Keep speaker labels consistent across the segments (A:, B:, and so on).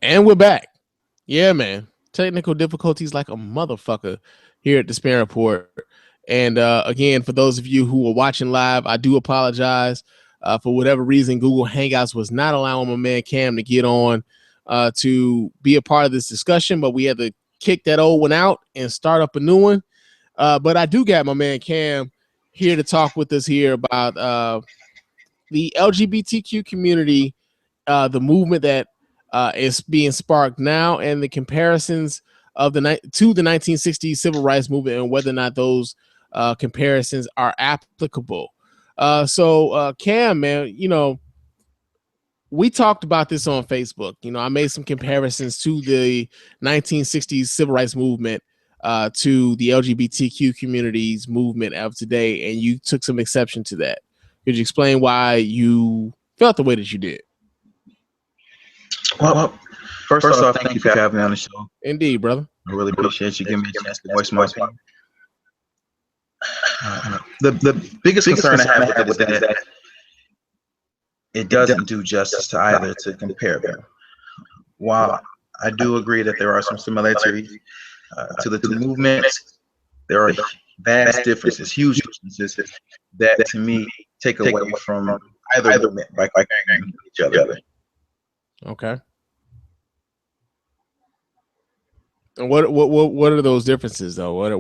A: And we're back. Yeah, man. Technical difficulties like a motherfucker here at the Spann Report. And again, for those of you who are watching live, I do apologize. For whatever reason, Google Hangouts was not allowing my man Cam to get on to be a part of this discussion, but we had to kick that old one out and start up a new one. But I do got my man Cam here to talk with us here about the LGBTQ community, the movement that is being sparked now, and the comparisons of to the 1960s civil rights movement, and whether or not those comparisons are applicable. So Cam, man, we talked about this on Facebook. I made some comparisons to the 1960s civil rights movement to the LGBTQ community's movement of today, and you took some exception to that. Could you explain why you felt the way that you did?
B: Well, first off, thank you for having me on the show.
A: Indeed, brother.
B: I really appreciate you giving me a chance to voice my opinion. The biggest concern I have with it is that it doesn't do justice to either to compare them. While I do agree that there are some similarities to the two movements, there are vast differences, huge differences that to me take away from either movement by comparing each other.
A: Okay. And what are those differences though?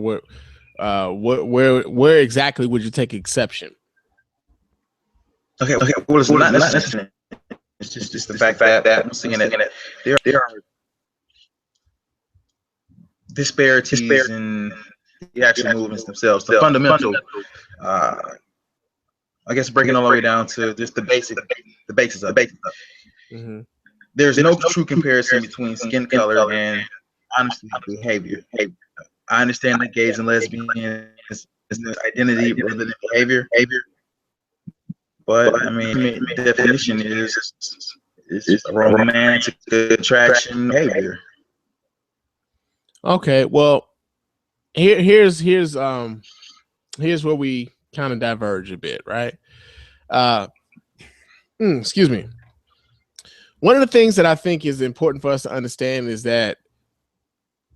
A: Where exactly would you take exception?
B: Okay. Well, it's not necessarily. It's just the fact that I'm seeing it. There are disparities in the actual movements themselves. The fundamental, I guess, breaking all the way down to just the basis of it. Mm-hmm. There's no true comparison between skin color and honestly behavior. I understand that gays and lesbians is identity rather than behavior. But I mean, the definition is a romantic attraction behavior.
A: Okay, well, here's where we kind of diverge a bit, right? Excuse me. One of the things that I think is important for us to understand is that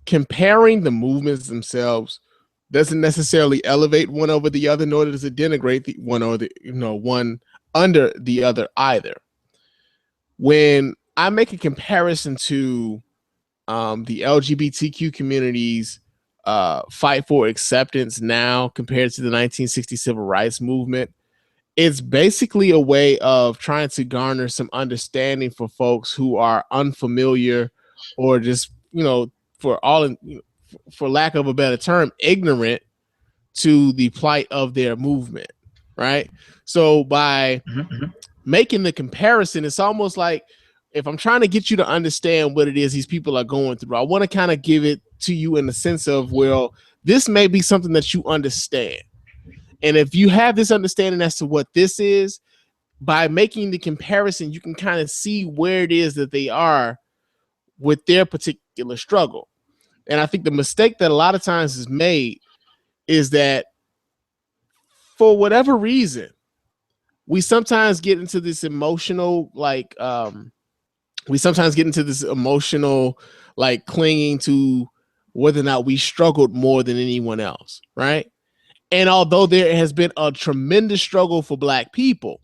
A: comparing the movements themselves doesn't necessarily elevate one over the other, nor does it denigrate the one or the one under the other either. When I make a comparison to the LGBTQ community's fight for acceptance now compared to the 1960 civil rights movement, it's basically a way of trying to garner some understanding for folks who are unfamiliar or just, for lack of a better term, ignorant to the plight of their movement, right? So by making the comparison, it's almost like if I'm trying to get you to understand what it is these people are going through, I want to kind of give it to you in the sense of, well, this may be something that you understand. And if you have this understanding as to what this is, by making the comparison, you can kind of see where it is that they are with their particular struggle. And I think the mistake that a lot of times is made is that for whatever reason, we sometimes get into this emotional, clinging to whether or not we struggled more than anyone else, right? And although there has been a tremendous struggle for Black people,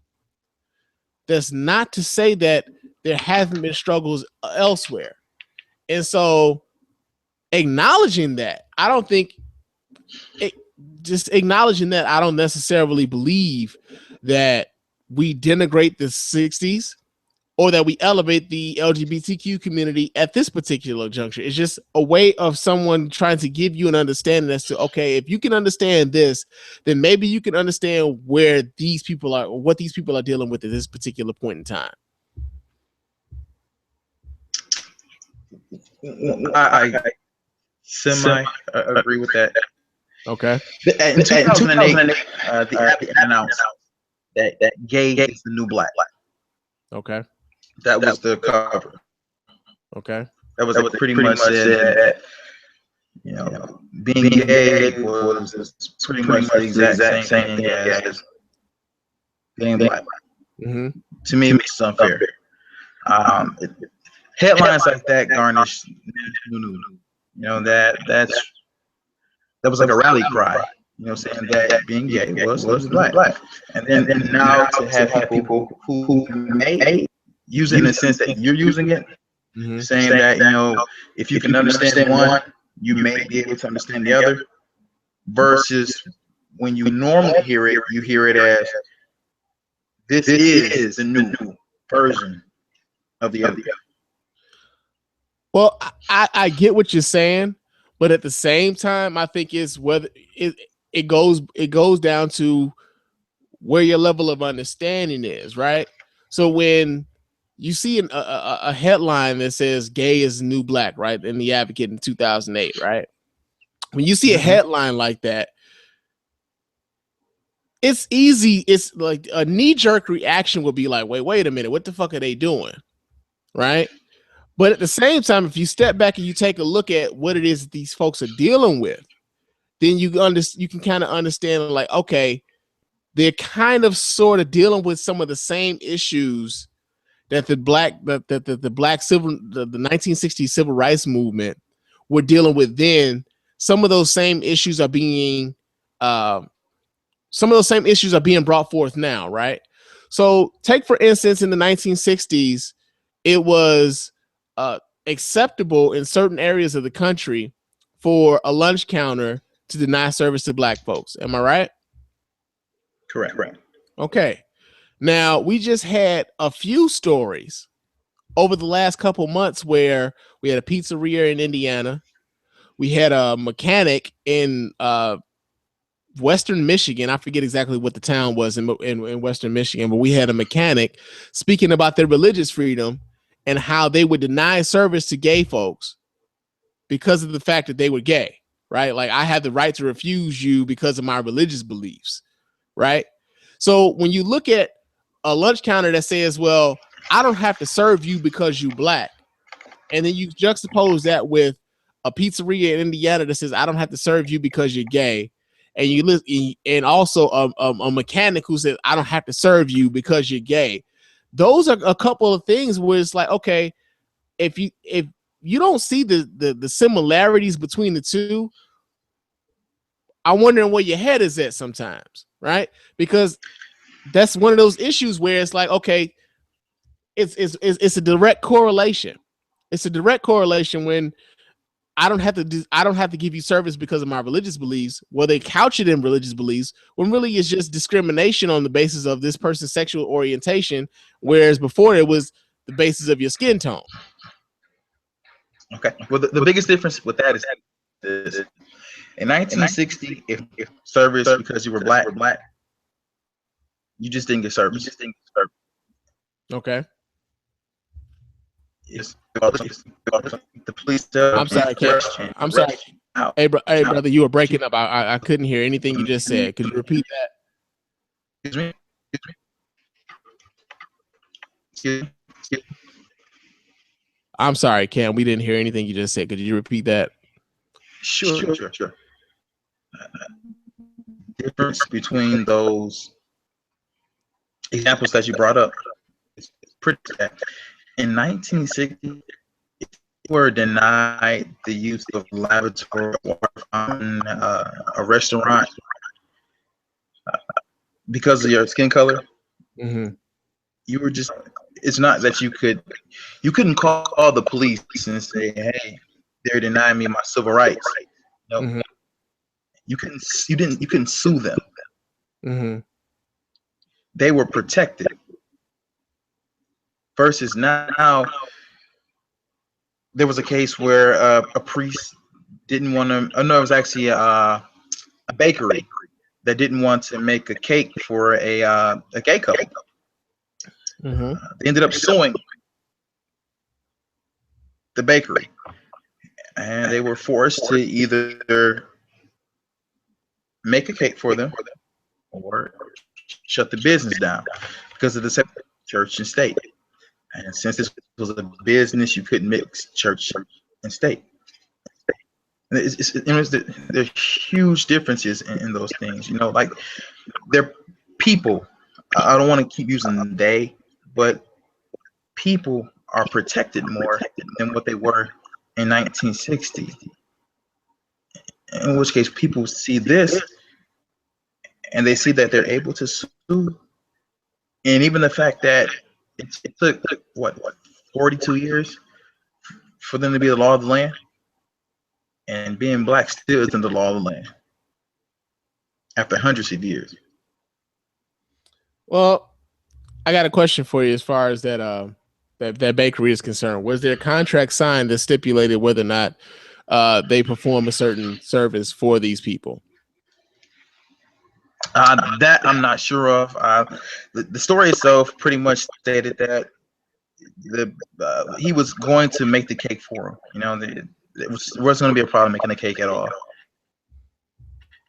A: that's not to say that there haven't been struggles elsewhere. And so acknowledging that, I don't necessarily believe that we denigrate the 60s or that we elevate the LGBTQ community at this particular juncture. It's just a way of someone trying to give you an understanding as to, okay, if you can understand this, then maybe you can understand where these people are, or what these people are dealing with at this particular point in time.
B: I semi agree with that.
A: Okay.
B: In 2008, the Abbott announced that gay is the new black.
A: Okay.
B: That was the cover.
A: Okay.
B: That was pretty much said that, being gay was pretty much the exact same thing as being black.
A: Mm-hmm.
B: To me, it's unfair. headlines like that garnish national news. You know, that was like a rally cry, you know, saying that being gay was black. And then now to have people who may use it in the sense that you're using it, saying that, you know, if you can understand one, you may be able to understand the other, versus when you normally hear it, you hear it as this is the new version of the other.
A: Well, I get what you're saying, but at the same time, I think it's whether it goes down to where your level of understanding is, right? So when you see a headline that says "gay is the new black," right, in the Advocate in 2008, right? When you see a headline like that, it's easy. It's like a knee jerk reaction would be like, wait a minute, what the fuck are they doing, right? But at the same time, if you step back and you take a look at what it is that these folks are dealing with, then you can kind of understand, like, okay, they're kind of sort of dealing with some of the same issues that the black the 1960s civil rights movement were dealing with then. Some of those same issues are being brought forth now, right? So take, for instance, in the 1960s, it was acceptable in certain areas of the country for a lunch counter to deny service to black folks. Am I right?
B: Correct.
A: Okay. Now, we just had a few stories over the last couple months where we had a pizzeria in Indiana. We had a mechanic in Western Michigan. I forget exactly what the town was in Western Michigan, but we had a mechanic speaking about their religious freedom and how they would deny service to gay folks because of the fact that they were gay, right? Like, I have the right to refuse you because of my religious beliefs, right? So when you look at a lunch counter that says, well, I don't have to serve you because you black, and then you juxtapose that with a pizzeria in Indiana that says, I don't have to serve you because you're gay, and you listen, and also a mechanic who says, I don't have to serve you because you're gay. Those are a couple of things where it's like, okay, if you don't see the similarities between the two, I'm wondering where your head is at sometimes, right? Because that's one of those issues where it's like, okay, it's a direct correlation. It's a direct correlation when I don't have to give you service because of my religious beliefs. Well, they couch it in religious beliefs when really it's just discrimination on the basis of this person's sexual orientation, whereas before it was the basis of your skin tone.
B: Okay. Well, the biggest difference with that is this. In 1960, if service because you were black, you just didn't get service.
A: Okay.
B: It's the police tell
A: I'm sorry, Ken. I'm sorry. Hey, brother, you were breaking up. I couldn't hear anything you just said. Could you repeat that?
B: Excuse me.
A: I'm sorry, Cam. We didn't hear anything you just said. Could you repeat that?
B: Sure. Difference between those examples that you brought up is pretty bad. In 1960, were denied the use of lavatory water on a restaurant because of your skin color. You were just, it's not that you couldn't call the police and say, hey, they're denying me my civil rights. No, you couldn't sue them. They were protected. Versus now, there was a case where a priest didn't want to. Oh no, it was actually a bakery that didn't want to make a cake for a gay couple. They ended up suing the bakery, and they were forced to either make a cake for them or shut the business down because of the separate church and state. And since this was a business, you couldn't mix church and state. There's huge differences in those things. You know, like they're people. I don't want to keep using they, but people are protected more than what they were in 1960. In which case, people see this and they see that they're able to sue, and even the fact that it took what 42 years for them to be the law of the land, and being black still isn't the law of the land after hundreds of years.
A: Well, I got a question for you as far as that bakery is concerned. Was there a contract signed that stipulated whether or not they perform a certain service for these people?
B: That I'm not sure of. The story itself pretty much stated that he was going to make the cake for him. You know, it wasn't going to be a problem making the cake at all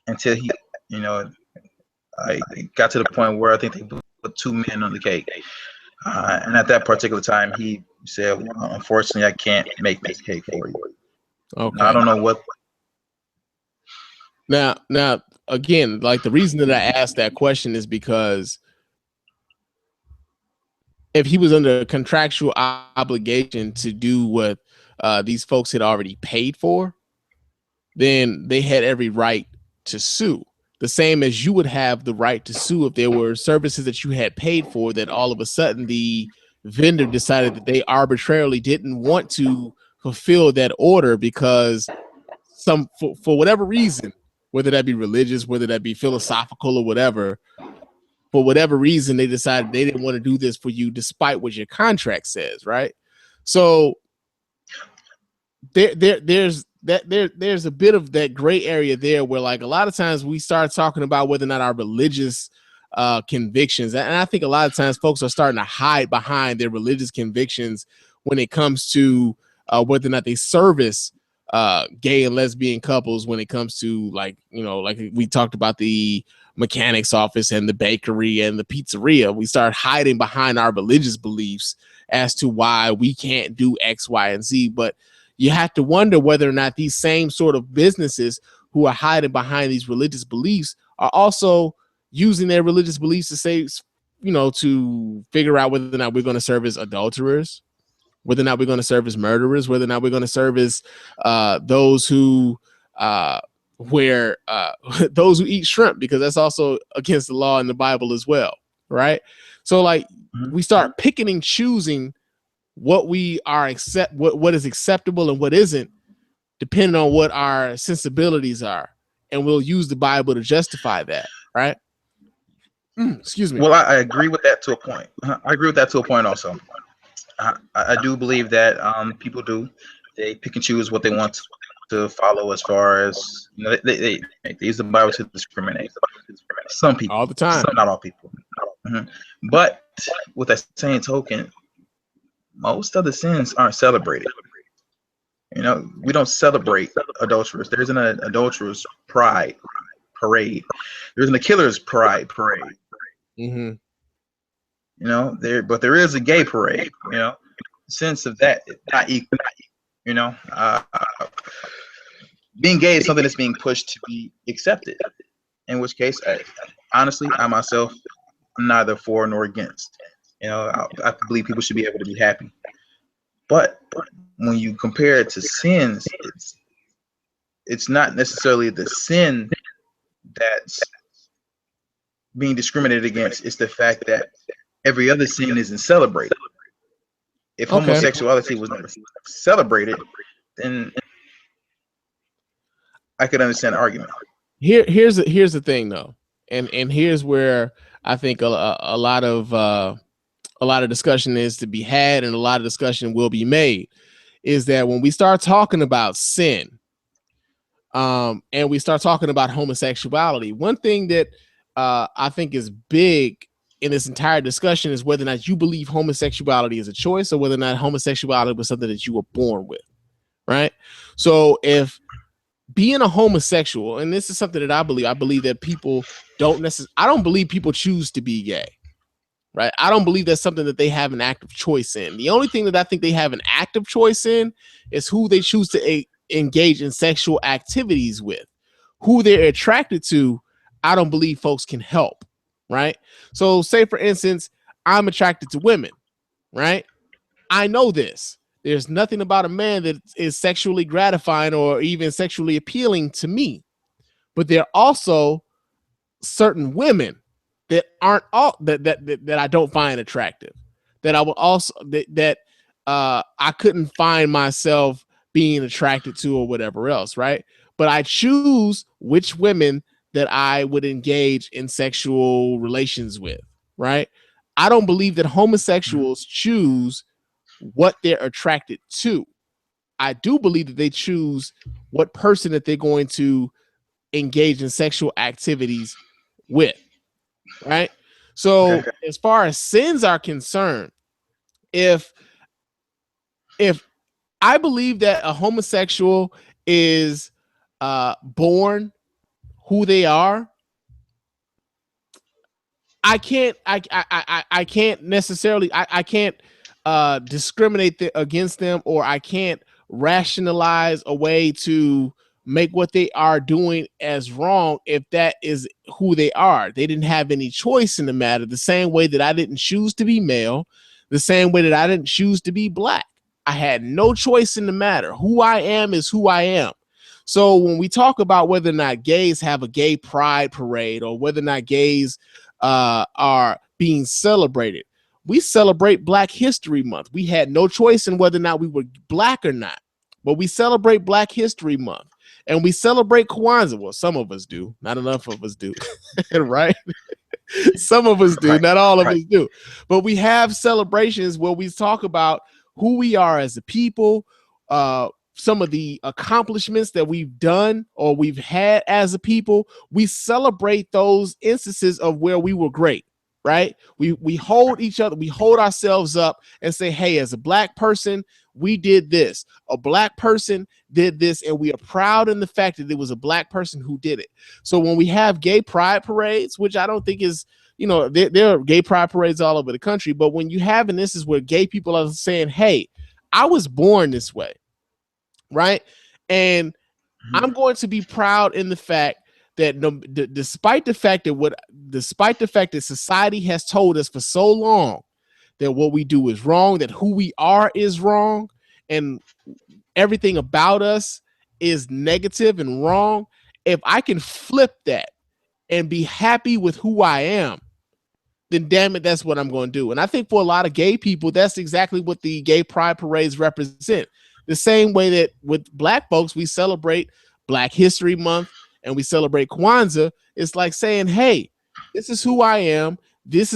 B: until I got to the point where I think they put 2 men on the cake. And at that particular time, he said, well, unfortunately, I can't make this cake for you.
A: Okay.
B: I don't know what.
A: Now, again, like the reason that I asked that question is because if he was under a contractual obligation to do what these folks had already paid for, then they had every right to sue. The same as you would have the right to sue if there were services that you had paid for that all of a sudden the vendor decided that they arbitrarily didn't want to fulfill that order because for whatever reason, whether that be religious, whether that be philosophical or whatever, for whatever reason, they decided they didn't want to do this for you despite what your contract says, right? So there's a bit of that gray area there where, like, a lot of times we start talking about whether or not our religious convictions, and I think a lot of times folks are starting to hide behind their religious convictions when it comes to whether or not they service gay and lesbian couples, when it comes to, like, like we talked about the mechanic's office and the bakery and the pizzeria. We start hiding behind our religious beliefs as to why we can't do X, Y, and Z. But you have to wonder whether or not these same sort of businesses who are hiding behind these religious beliefs are also using their religious beliefs to say, to figure out whether or not we're going to serve as adulterers, whether or not we're going to serve as murderers, whether or not we're going to serve as those who those who eat shrimp, because that's also against the law in the Bible as well, right? So, like, we start picking and choosing what we are what is acceptable and what isn't, depending on what our sensibilities are, and we'll use the Bible to justify that, right? Excuse me.
B: Well, I agree with that to a point. I agree with that to a point also. I do believe that people they pick and choose what they want to follow, as far as they use the Bible to discriminate. Some people,
A: all the time,
B: not all people. But with that same token, most of the sins aren't celebrated. We don't celebrate adulterers. There isn't an adulterer's pride parade. There isn't a killer's pride parade. But there is a gay parade. Sense of that, not equal. Being gay is something that's being pushed to be accepted. In which case, honestly, I myself, I'm neither for nor against. I believe people should be able to be happy. But when you compare it to sins, it's not necessarily the sin that's being discriminated against. It's the fact that every other sin isn't celebrated. If homosexuality was never celebrated, then I could understand the argument.
A: Here's the thing, though, and here's where I think a lot of discussion is to be had, and a lot of discussion will be made. Is that when we start talking about sin, and we start talking about homosexuality, one thing that I think is big in this entire discussion is whether or not you believe homosexuality is a choice, or whether or not homosexuality was something that you were born with, right? So if being a homosexual, and this is something that I believe that people don't necessarily, I don't believe people choose to be gay, right? I don't believe that's something that they have an active choice in. The only thing that I think they have an active choice in is who they choose to engage in sexual activities with. Who they're attracted to, I don't believe folks can help, right? So say, for instance, I'm attracted to women, right? I know this. There's nothing about a man that is sexually gratifying or even sexually appealing to me. But there are also certain women that aren't all that I don't find attractive. That I would also that I couldn't find myself being attracted to or whatever else, right? But I choose which women that I would engage in sexual relations with, right? I don't believe that homosexuals choose what they're attracted to. I do believe that they choose what person that they're going to engage in sexual activities with, right? So
B: Okay.
A: as far as sins are concerned, if if I believe that a homosexual is born who they are, I can't necessarily I can't discriminate against them, or I can't rationalize a way to make what they are doing as wrong if that is who they are. They didn't have any choice in the matter, the same way that I didn't choose to be male, the same way that I didn't choose to be black. I had no choice in the matter. Who I am is who I am. So when we talk about whether or not gays have a gay pride parade, or whether or not gays are being celebrated, we celebrate Black History Month. We had no choice in whether or not we were black or not, but we celebrate Black History Month, and we celebrate Kwanzaa. Well, some of us do, not enough of us do, right? Some of us do,
B: Right.
A: not all of
B: Right.
A: us do, but we have celebrations where we talk about who we are as a people, some of the accomplishments that we've done or we've had as a people. We celebrate those instances of where we were great, right? We hold each other, we hold ourselves up and say, hey, as a black person, we did this. A black person did this, and we are proud in the fact that it was a black person who did it. So when we have gay pride parades, which I don't think is, there are gay pride parades all over the country, but when you have an instance where gay people are saying, hey, I was born this way, right? And I'm going to be proud in the fact that despite the fact that society has told us for so long that what we do is wrong, that who we are is wrong, and everything about us is negative and wrong, if I can flip that and be happy with who I am, then damn it, that's what I'm going to do. And I think for a lot of gay people, that's exactly what the gay pride parades represent. The same way that with black folks, we celebrate Black History Month and we celebrate Kwanzaa. It's like saying, hey, this is who I am. These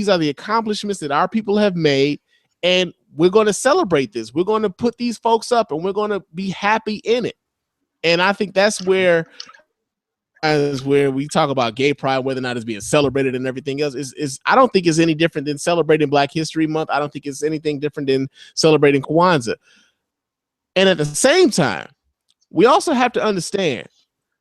A: are the accomplishments that our people have made, and we're going to celebrate this. We're going to put these folks up, and we're going to be happy in it. And I think that's where we talk about gay pride, whether or not it's being celebrated and everything else, is I don't think it's any different than celebrating Black History Month. I don't think it's anything different than celebrating Kwanzaa. And at the same time, we also have to understand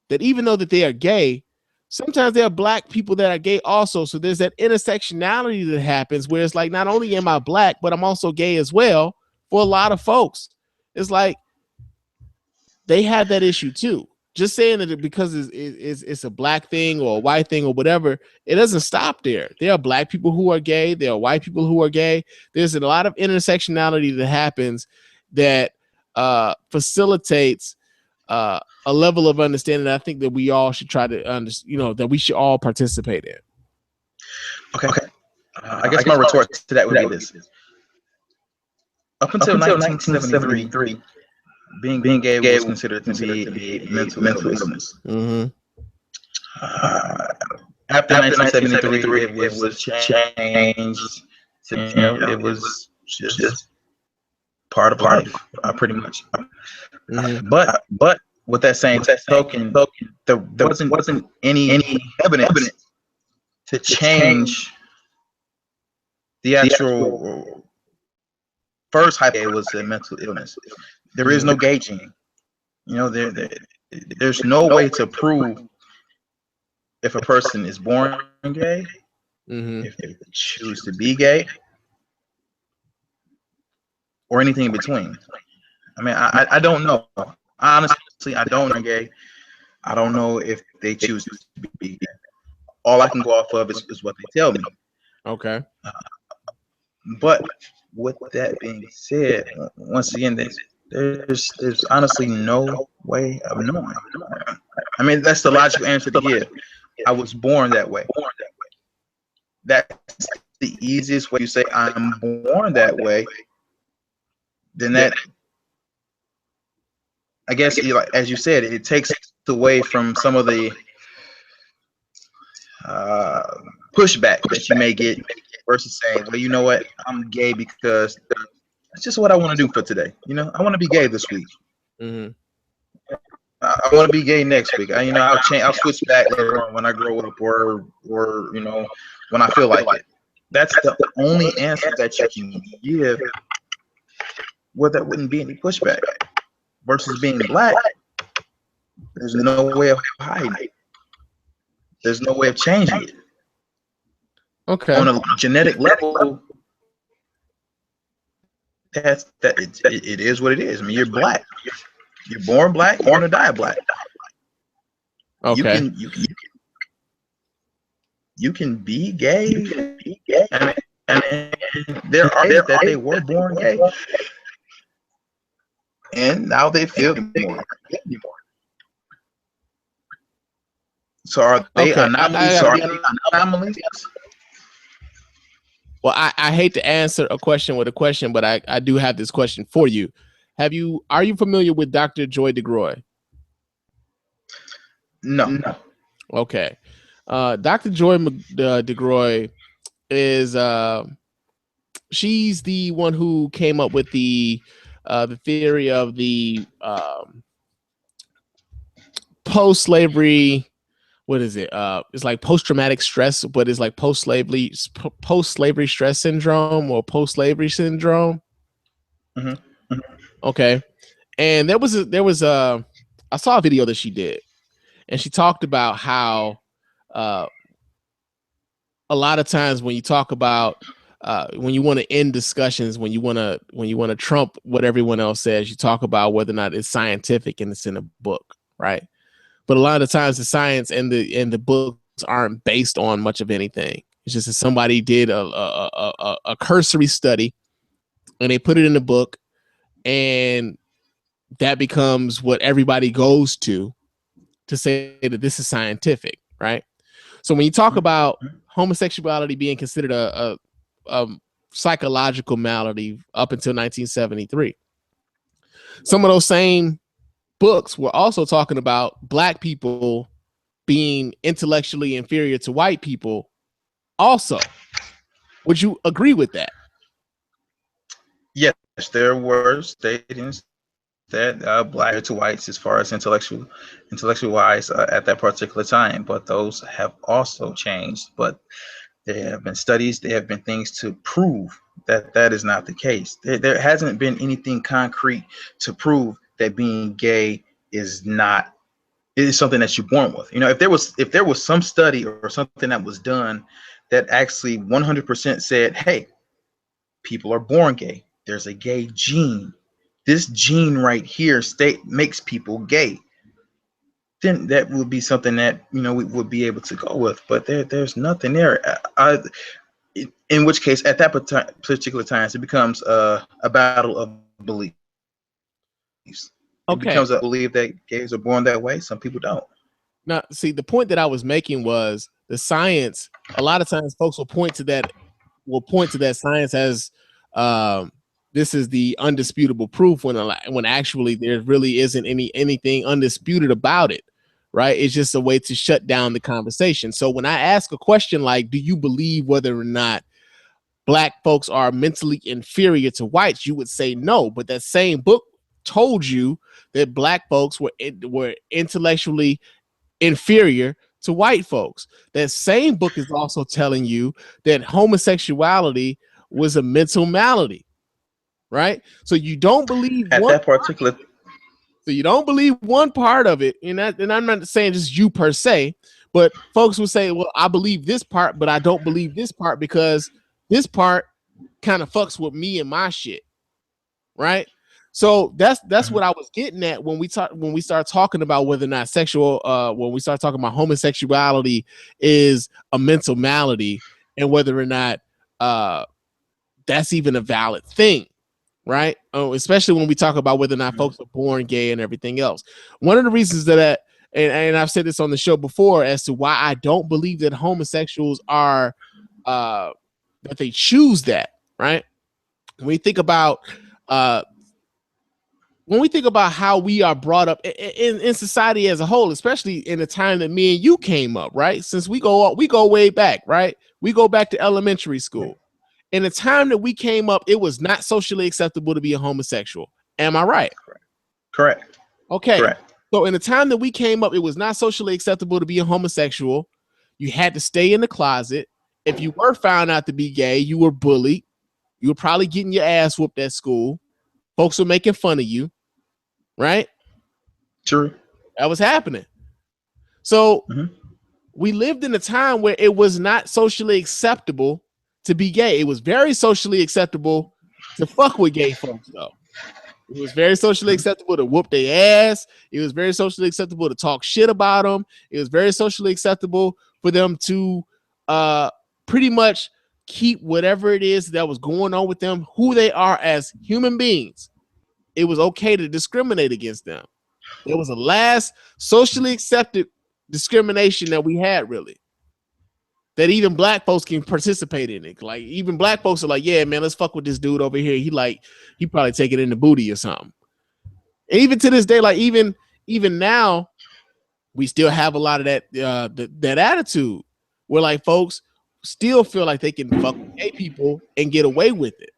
A: that even though that they are gay, sometimes there are black people that are gay also. So there's that intersectionality that happens where it's like, not only am I black, but I'm also gay as well. For a lot of folks, it's like they have that issue too. Just saying that because it's a black thing or a white thing or whatever, it doesn't stop there. There are black people who are gay. There are white people who are gay. There's a lot of intersectionality that happens that facilitates a level of understanding that I think that we all should try to understand, that we should all participate in.
B: Okay. I guess my retort to that would be this. Up until 1973, being gay was considered to be a mental illness.
A: Mm-hmm.
B: After 1973, it was changed. It was just part of life, pretty much.
A: Mm-hmm.
B: But with that same token, there wasn't any evidence to change the actual first hype. It was a mental illness. There is no gauging. There's no way to prove if a person is born gay, if they choose to be gay, or anything in between. I mean, I don't know. Honestly, I don't know gay. I don't know if they choose to be gay. All I can go off of is what they tell me.
A: Okay.
B: But with that being said, once again, there's honestly no way of knowing. I mean, that's the logical answer to give. I was born that way. That's the easiest way. You say I'm born that way, then that, I guess, like, as you said, it takes away from some of the uh, pushback that you may get versus saying, well, you know what, I'm gay because that's just what I want to do for today. I want to be gay this week.
A: Mm-hmm.
B: I want to be gay next week. I'll change. I'll switch back later on when I grow up, or when I feel like it. That's the only answer that you can give, where there wouldn't be any pushback. Versus being black, there's no way of hiding it. There's no way of changing it.
A: Okay.
B: On a genetic level, it is what it is. I mean, you're black. You're born black. You're gonna die black.
A: Okay.
B: You can be gay. I mean, there are that they were born gay, and now they feel more. So are they anomalies?
A: Well, I hate to answer a question with a question, but I do have this question for you. Are you familiar with Dr. Joy DeGroy?
B: No.
A: Okay. Dr. Joy DeGroy is she's the one who came up with the theory of the post-slavery. What is it? It's like post-traumatic stress, but it's like post-slavery stress syndrome or post-slavery syndrome.
B: Mm-hmm.
A: Okay. And there was I saw a video that she did, and she talked about how a lot of times when you talk about when you want to end discussions, when you want to trump what everyone else says, you talk about whether or not it's scientific and it's in a book, right? But a lot of times the science and the books aren't based on much of anything. It's just that somebody did a cursory study and they put it in the book, and that becomes what everybody goes to say that this is scientific, right? So when you talk about homosexuality being considered a psychological malady up until 1973, some of those same books were also talking about black people being intellectually inferior to white people also. Would you agree with that?
B: Yes, there were statings that black to whites as far as intellectual wise at that particular time, but those have also changed. But there have been studies, there have been things to prove that that is not the case. There hasn't been anything concrete to prove that being gay is not, it is something that you're born with. If there was some study or something that was done that actually 100% said, hey, people are born gay, there's a gay gene, this gene right here makes people gay, then that would be something that we would be able to go with. But there's nothing there. In which case, at that particular time, it becomes a battle of beliefs. It becomes a belief that gays are born that way. Some people don't.
A: Now, see, the point that I was making was the science. A lot of times, folks will point to that science as this is the undisputable proof, when actually there really isn't anything undisputed about it, right? It's just a way to shut down the conversation. So when I ask a question like, do you believe whether or not black folks are mentally inferior to whites, you would say no. But that same book told you that black folks were intellectually inferior to white folks. That same book is also telling you that homosexuality was a mental malady, right? So you don't believe so you don't believe one part of it, and I'm not saying just you per se, but folks will say, well, I believe this part, but I don't believe this part because this part kind of fucks with me and my shit, right? So that's what I was getting at when we start talking about whether or not when we start talking about homosexuality is a mental malady, and whether or not that's even a valid thing, right? Oh, especially when we talk about whether or not folks are born gay and everything else. One of the reasons that, and I've said this on the show before, as to why I don't believe that homosexuals are that they choose that, right? When we think about how we are brought up in society as a whole, especially in the time that me and you came up, right? Since we go way back, right? We go back to elementary school. In the time that we came up, it was not socially acceptable to be a homosexual. Am I right?
B: Correct.
A: Okay.
B: Correct.
A: So in the time that we came up, it was not socially acceptable to be a homosexual. You had to stay in the closet. If you were found out to be gay, you were bullied. You were probably getting your ass whooped at school. Folks were making fun of you, right?
B: True.
A: That was happening. So we lived in a time where it was not socially acceptable to be gay. It was very socially acceptable to fuck with gay folks, though. It was very socially acceptable to whoop their ass. It was very socially acceptable to talk shit about them. It was very socially acceptable for them to pretty much keep whatever it is that was going on with them, who they are as human beings. It was okay to discriminate against them. There was a last socially accepted discrimination that we had, really, that even black folks can participate in it. Like, even black folks are like, yeah, man, let's fuck with this dude over here. He probably take it in the booty or something. And even to this day, like even now, we still have a lot of that attitude where like folks still feel like they can fuck with gay people and get away with it.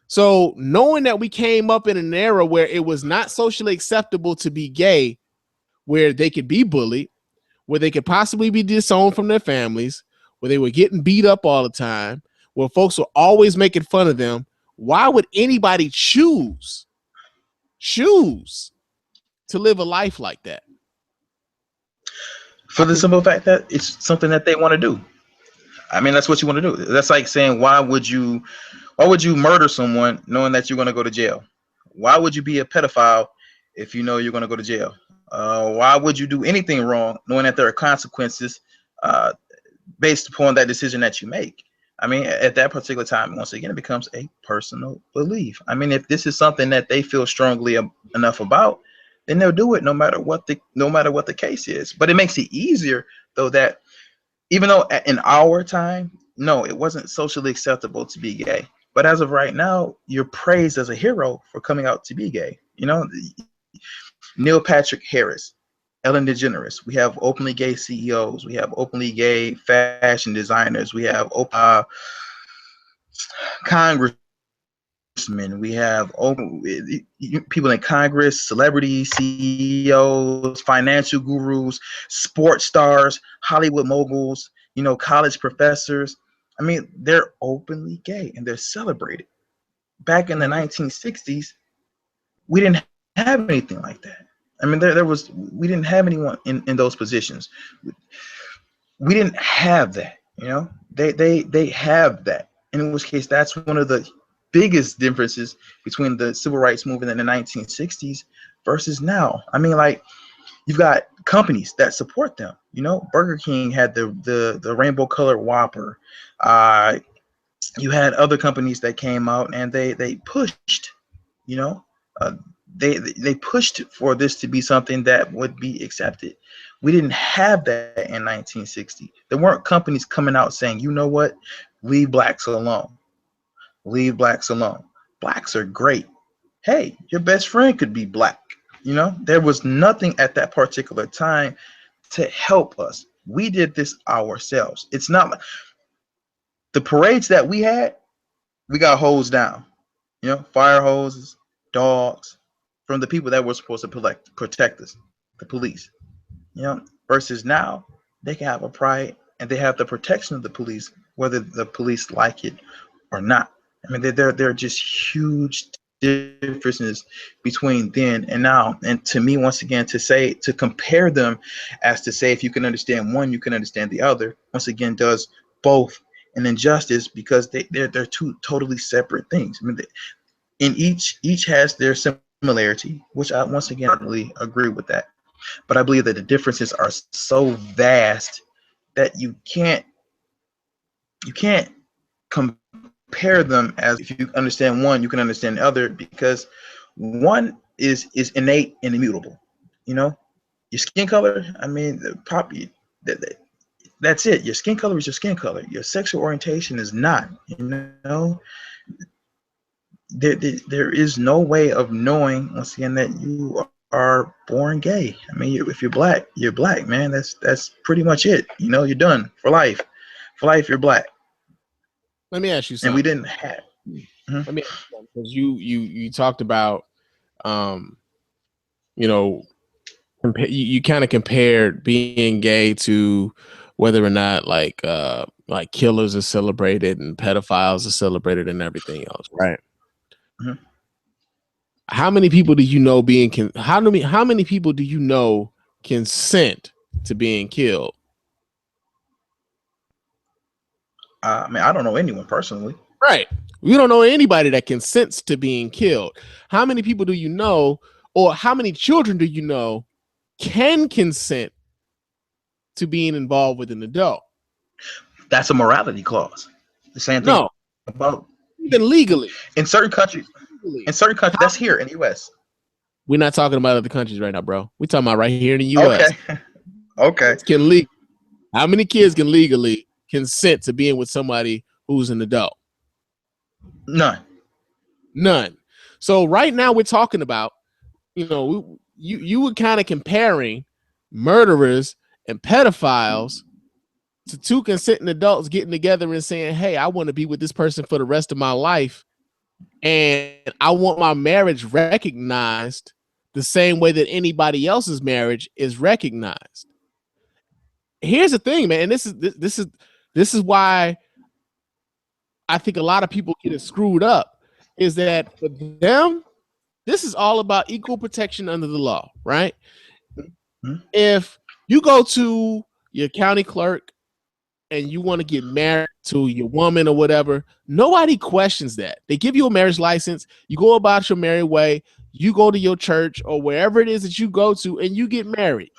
A: So knowing that we came up in an era where it was not socially acceptable to be gay, where they could be bullied, where they could possibly be disowned from their families, where they were getting beat up all the time, where folks were always making fun of them, why would anybody choose to live a life like that?
B: For the simple fact that it's something that they want to do. I mean, that's what you want to do. That's like saying, why would you murder someone knowing that you're going to go to jail? Why would you be a pedophile if you know you're going to go to jail? Why would you do anything wrong knowing that there are consequences based upon that decision that you make? I mean, at that particular time, once again, it becomes a personal belief. I mean, if this is something that they feel strongly enough about, then they'll do it no matter what the case is. But it makes it easier, though, that even though in our time, no, it wasn't socially acceptable to be gay. But as of right now, you're praised as a hero for coming out to be gay. You know, Neil Patrick Harris, Ellen DeGeneres. We have openly gay CEOs. We have openly gay fashion designers. We have congressmen. We have people in Congress, celebrities, CEOs, financial gurus, sports stars, Hollywood moguls, you know, college professors. I mean, they're openly gay and they're celebrated. Back in the 1960s, we didn't have anything like that. I mean, we didn't have anyone in those positions. We didn't have that, you know. They have that. In which case, that's one of the biggest differences between the civil rights movement in the 1960s versus now. I mean, like, you've got companies that support them. You know, Burger King had the rainbow colored Whopper. You had other companies that came out and they pushed, you know, they pushed for this to be something that would be accepted. We didn't have that in 1960. There weren't companies coming out saying, you know what, leave blacks alone. Leave blacks alone. Blacks are great. Hey, your best friend could be black. You know, there was nothing at that particular time to help us. We did this ourselves. It's not like the parades that we had, we got hosed down. You know, fire hoses, dogs, from the people that were supposed to protect us, the police. You know, versus now, they can have a pride and they have the protection of the police, whether the police like it or not. I mean, they're just huge differences between then and now. And to me, once again, to compare them as to say, if you can understand one, you can understand the other, once again, does both an injustice, because they're two totally separate things. I mean, in each has their similarity, which I once again really agree with that. But I believe that the differences are so vast that you can't compare compare them as if you understand one, you can understand the other, because one is innate and immutable. You know, your skin color. I mean, that's it. Your skin color is your skin color. Your sexual orientation is not. You know, there is no way of knowing once again that you are born gay. I mean, if you're black, man. That's pretty much it. You know, you're done for life. For life, you're black.
A: Let me ask you
B: And we
A: something.
B: didn't have. Mhm.
A: Let me ask you something, because you talked about, you know, you kind of compared being gay to whether or not like killers are celebrated and pedophiles are celebrated and everything else, right?
B: Mhm.
A: How many people do you know how many people do you know consent to being killed?
B: I mean, I don't know anyone personally.
A: Right. You don't know anybody that consents to being killed. How many people do you know, or how many children do you know can consent to being involved with an adult?
B: That's a morality clause. The same thing
A: No,
B: about
A: even legally.
B: in certain countries.
A: Legally.
B: In certain countries, that's here in the U.S.
A: We're not talking about other countries right now, bro. We're talking about right here in the
B: Okay,
A: U.S.
B: okay,
A: Can legal. How many kids can legally consent to being with somebody who's an adult?
B: none.
A: None. So right now we're talking about, you were kind of comparing murderers and pedophiles to two consenting adults getting together and saying, hey, I want to be with this person for the rest of my life, and I want my marriage recognized the same way that anybody else's marriage is recognized. Here's the thing, man, and this is why I think a lot of people get it screwed up, is that for them, this is all about equal protection under the law, right?
B: Hmm?
A: If you go to your county clerk and you want to get married to your woman or whatever, nobody questions that. They give you a marriage license, you go about your merry way, you go to your church or wherever it is that you go to, and you get married.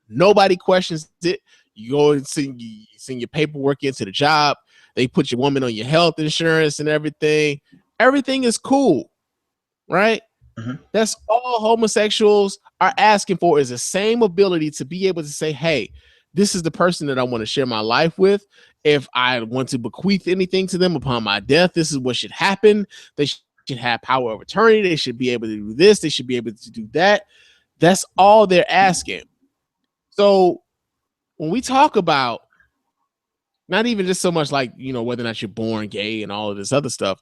A: Nobody questions it. You go and send your paperwork into the job. They put your woman on your health insurance and everything. Everything is cool, right?
B: Hmm.
A: That's all homosexuals are asking for, is the same ability to be able to say, hey, this is the person that I want to share my life with. If I want to bequeath anything to them upon my death, this is what should happen. They should have power of attorney. They should be able to do this. They should be able to do that. That's all they're asking. So when we talk about not even just so much like, whether or not you're born gay and all of this other stuff,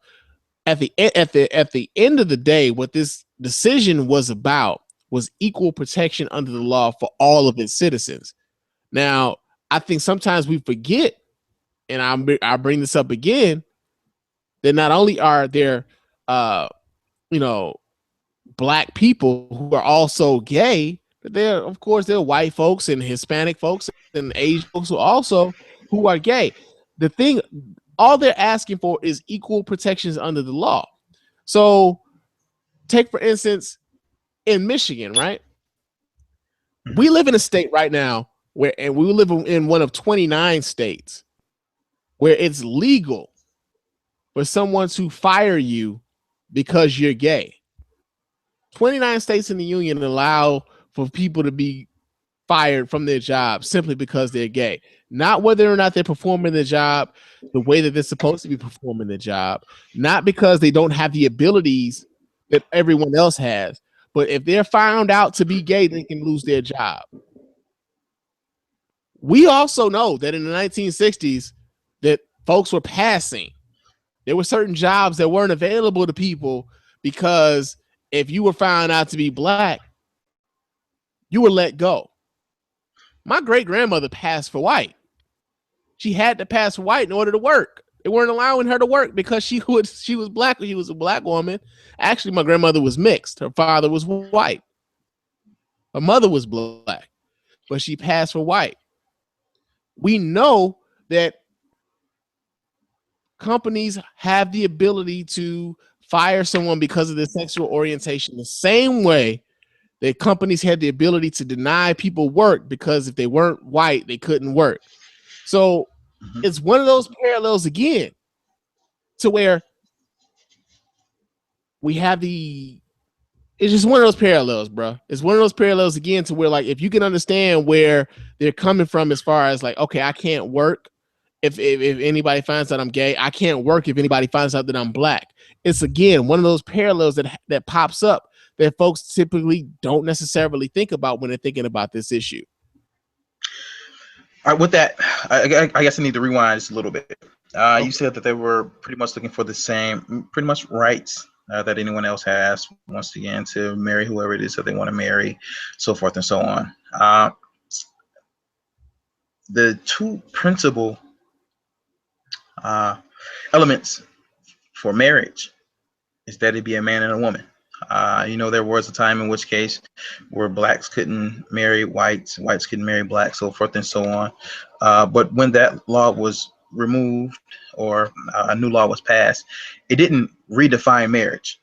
A: at the end of the day, what this decision was about was equal protection under the law for all of its citizens. Now, I think sometimes we forget, and I bring this up again, that not only are there, you know, black people who are also gay, but of course, there are white folks and Hispanic folks and Asian folks who are gay. The thing, all they're asking for is equal protections under the law. So, take for instance, in Michigan, right? We live in a state right now and we live in one of 29 states where it's legal for someone to fire you because you're gay. 29 states in the union allow for people to be fired from their job simply because they're gay. Not whether or not they're performing the job the way that they're supposed to be performing the job, not because they don't have the abilities that everyone else has, but if they're found out to be gay, they can lose their job. We also know that in the 1960s that folks were passing. There were certain jobs that weren't available to people because if you were found out to be black, you were let go. My great grandmother passed for white. She had to pass for white in order to work. They weren't allowing her to work because she was black. She was a black woman. Actually, my grandmother was mixed. Her father was white. Her mother was black, but she passed for white. We know that companies have the ability to fire someone because of their sexual orientation the same way that companies had the ability to deny people work because if they weren't white, they couldn't work. So
B: Hmm.
A: it's one of those parallels again. to where we have the, it's just one of those parallels, bro. It's one of those parallels again to where, like, if you can understand where they're coming from as far as like, okay, I can't work if anybody finds out I'm gay. I can't work if anybody finds out that I'm black. It's again one of those parallels that pops up that folks typically don't necessarily think about when they're thinking about this issue.
B: All right, with that, I guess I need to rewind just a little bit. You
A: Okay.
B: said that they were pretty much looking for the same, pretty much rights that anyone else has, once again, to marry whoever it is that they want to marry, so forth and so on. The two principal elements for marriage is that it be a man and a woman. There was a time in which case where blacks couldn't marry whites, whites couldn't marry blacks, so forth and so on. But when that law was removed or a new law was passed, it didn't redefine marriage.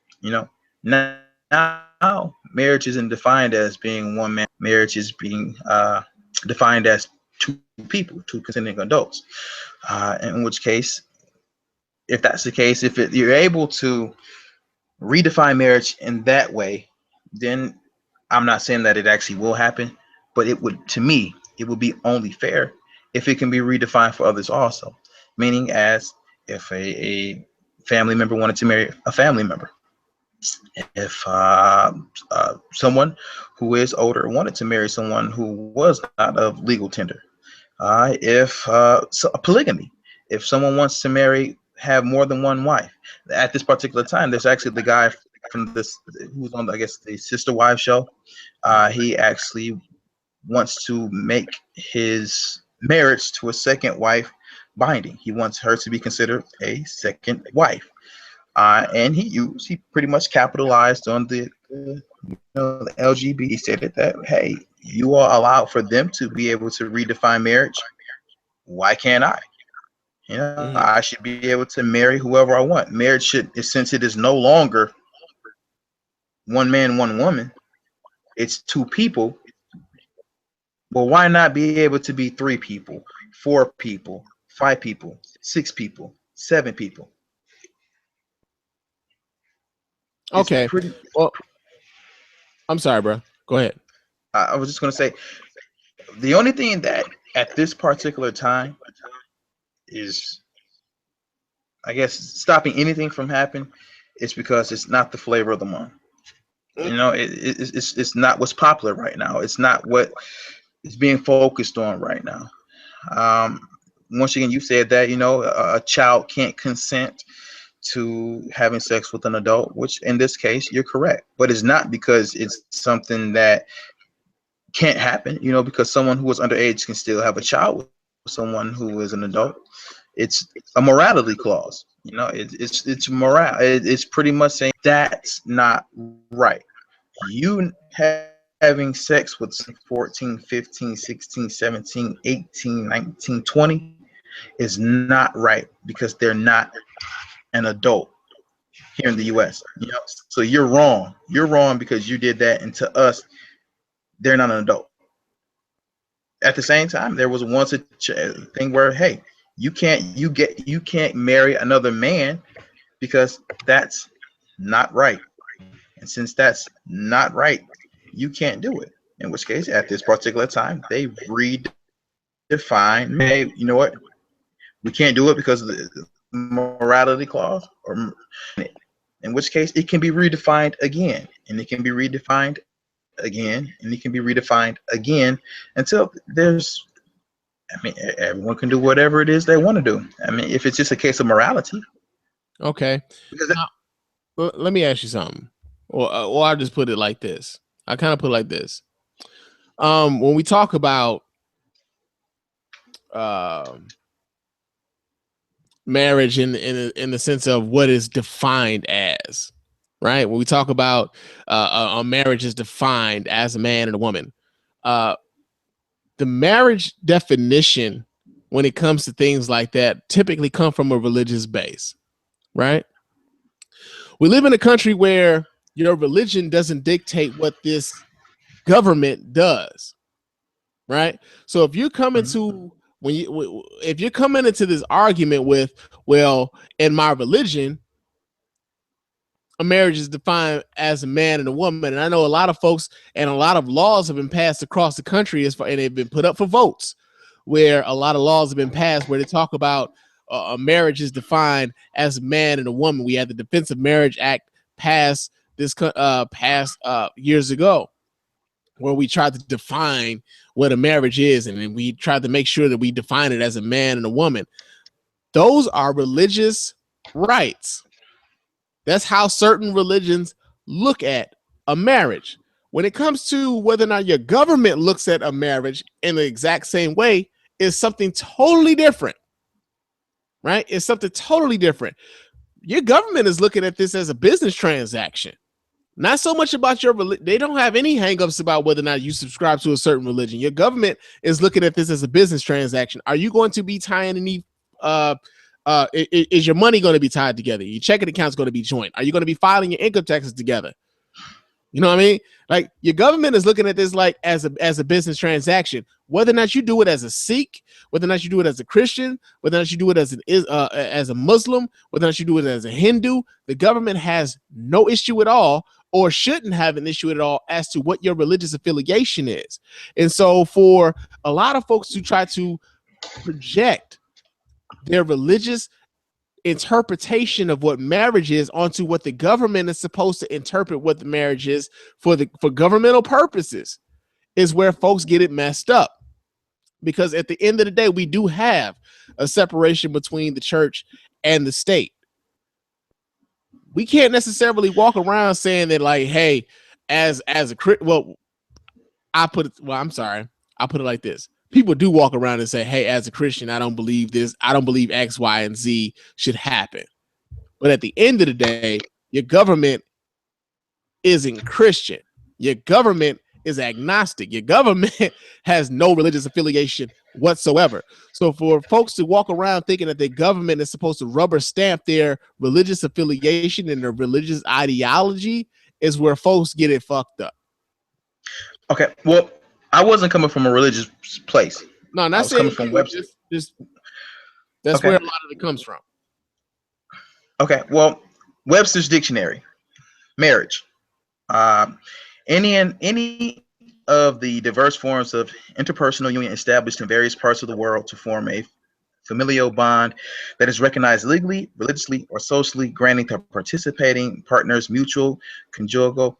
B: Now marriage isn't defined as being one man. Marriage is being defined as two people, two consenting adults. In which case, if that's the case, if you're able to redefine marriage in that way, then I'm not saying that it actually will happen, but it would, to me, it would be only fair if it can be redefined for others also. Meaning, as if a family member wanted to marry a family member, if someone who is older wanted to marry someone who was not of legal tender, if polygamy, if someone wants to have more than one wife. At this particular time, there's actually the guy from this who's on, I guess, the Sister Wives show. He actually wants to make his marriage to a second wife binding. He wants her to be considered a second wife. And he pretty much capitalized on the LGBT. He stated that, hey, you are allowed for them to be able to redefine marriage. Why can't I? I should be able to marry whoever I want. Marriage should, since it is no longer one man, one woman, it's two people. Well, why not be able to be three people, four people, five people, six people, seven people? It's
A: Okay.
B: pretty.
A: Well, I'm sorry, bro. Go ahead.
B: I was just going to say, the only thing that at this particular time is, I guess, stopping anything from happening is because it's not the flavor of the month. It's not what's popular right now. It's not what is being focused on right now. Once again, you said that a child can't consent to having sex with an adult, which in this case you're correct, but it's not because it's something that can't happen. Because someone who is underage can still have a child with someone who is an adult. It's a morality clause. It's moral. It's pretty much saying that's not right. You having sex with 14, 15, 16, 17, 18, 19, 20 is not right because they're not an adult here in the US. So you're wrong. You're wrong because you did that, and to us, they're not an adult. At the same time, there was once a thing where, hey, you can't marry another man because that's not right. And since that's not right, you can't do it. In which case, at this particular time, they redefine, hey, you know what? We can't do it because of the morality clause, or in which case it can be redefined again, and it can be redefined again, and it can be redefined again until everyone can do whatever it is they want to do. If it's just a case of morality.
A: Okay.
B: Because
A: Now, let me ask you something, or I'll just put it like this. I kind of put it like this. When we talk about marriage in the sense of what is defined as, right? When we talk about a marriage is defined as a man and a woman, the marriage definition when it comes to things like that typically come from a religious base, right? We live in a country where your religion doesn't dictate what this government does, right? So if you come into if you're coming into this argument with, well, in my religion, a marriage is defined as a man and a woman, and I know a lot of folks and a lot of laws have been passed across the country and they've been put up for votes, where a lot of laws have been passed where they talk about a marriage is defined as a man and a woman. We had the Defense of Marriage Act passed years ago, where we tried to define what a marriage is, and we tried to make sure that we define it as a man and a woman. Those are religious rights. That's how certain religions look at a marriage. When it comes to whether or not your government looks at a marriage in the exact same way, is something totally different, right? It's something totally different. Your government is looking at this as a business transaction. Not so much about your religion. They don't have any hangups about whether or not you subscribe to a certain religion. Your government is looking at this as a business transaction. Are you going to be tying any is your money going to be tied together? Your checking account is going to be joint. Are you going to be filing your income taxes together? You know what I mean? Like, your government is looking at this like as a business transaction. Whether or not you do it as a Sikh, whether or not you do it as a Christian, whether or not you do it as a Muslim, whether or not you do it as a Hindu, the government has no issue at all, or shouldn't have an issue at all, as to what your religious affiliation is. And so for a lot of folks to try to project their religious interpretation of what marriage is onto what the government is supposed to interpret what the marriage is for governmental purposes, is where folks get it messed up. Because at the end of the day, we do have a separation between the church and the state. We can't necessarily walk around saying that, like, hey, as a I'll put it like this. People do walk around and say, hey, as a Christian, I don't believe this. I don't believe X, Y, and Z should happen. But at the end of the day, your government isn't Christian. Your government is agnostic. Your government has no religious affiliation whatsoever. So for folks to walk around thinking that the government is supposed to rubber stamp their religious affiliation and their religious ideology is where folks get it fucked up.
B: Okay, well, I wasn't coming from a religious place.
A: No, not
B: I was coming from Webster.
A: That's where a lot of it comes from.
B: Okay, well, Webster's dictionary, marriage, any of the diverse forms of interpersonal union established in various parts of the world to form a familial bond that is recognized legally, religiously, or socially, granting to participating partners mutual conjugal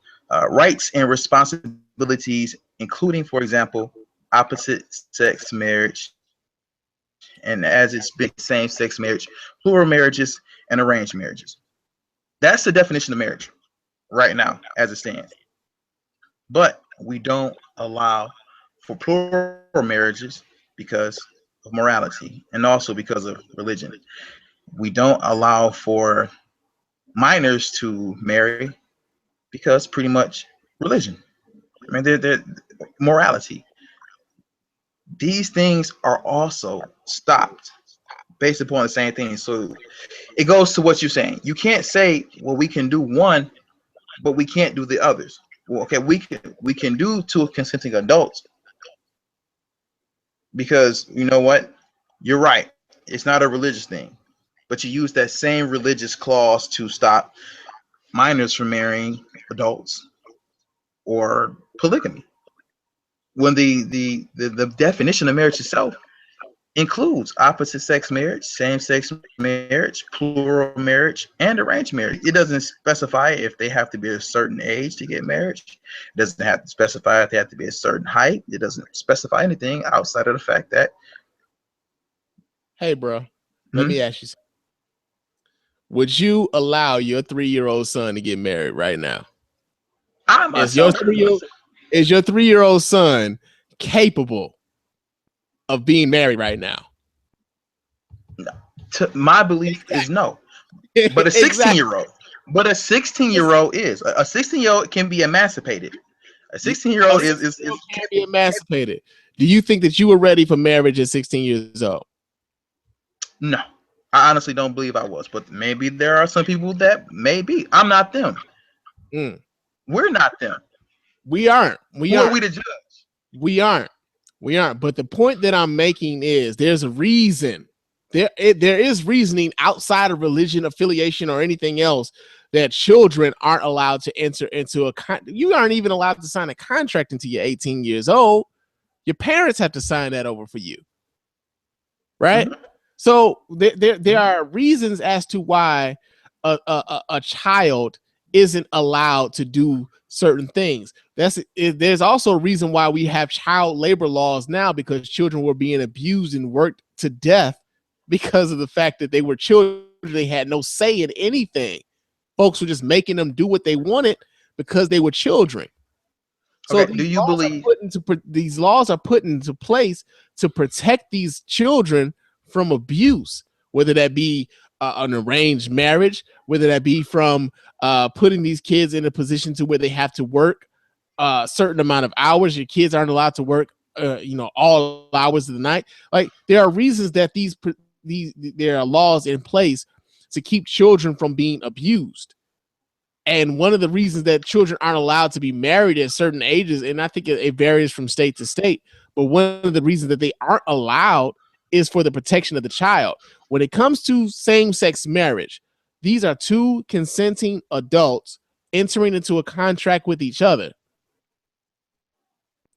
B: rights and responsibilities, including, for example, opposite sex marriage, and as it's been same-sex marriage, plural marriages, and arranged marriages. That's the definition of marriage right now as it stands. But we don't allow for plural marriages because of morality and also because of religion. We don't allow for minors to marry because pretty much religion. I mean, they're morality. These things are also stopped based upon the same thing. So it goes to what you're saying. You can't say, well, we can do one, but we can't do the others. Well, okay, we can do two consenting adults, because you know what? You're right. It's not a religious thing, but you use that same religious clause to stop minors from marrying adults or polygamy, when the definition of marriage itself includes opposite sex marriage, same sex marriage, plural marriage, and arranged marriage. It doesn't specify if they have to be a certain age to get married. It doesn't have to specify if they have to be a certain height. It doesn't specify anything outside of the fact that,
A: hey, bro, let me ask you something. Would you allow your 3-year-old son to get married right now? Is your 3-year-old son capable of being married right now?
B: No. My belief is no. But a 16-year-old, but a 16-year-old is a 16-year-old can be emancipated. A 16-year-old
A: can be emancipated. Do you think that you were ready for marriage at 16 years old?
B: No, I honestly don't believe I was, but maybe there are some people that may be. I'm not them. We're not them.
A: We aren't.
B: Who are we to judge?
A: We aren't. We aren't. But the point that I'm making is there's a reason. There is reasoning outside of religion, affiliation, or anything else that children aren't allowed to enter into you aren't even allowed to sign a contract until you're 18 years old. Your parents have to sign that over for you. Right? Mm-hmm. So there are reasons as to why a child isn't allowed to do certain things. There's also a reason why we have child labor laws now, because children were being abused and worked to death because of the fact that they were children. They had no say in anything. Folks were just making them do what they wanted because they were children. So
B: okay,
A: these laws are put into place to protect these children from abuse, whether that be an arranged marriage, whether that be from putting these kids in a position to where they have to work a certain amount of hours. Your kids aren't allowed to work, all hours of the night. Like, there are reasons that there are laws in place to keep children from being abused. And one of the reasons that children aren't allowed to be married at certain ages, and I think it varies from state to state, but one of the reasons that they aren't allowed is for the protection of the child. When it comes to same-sex marriage, these are two consenting adults entering into a contract with each other.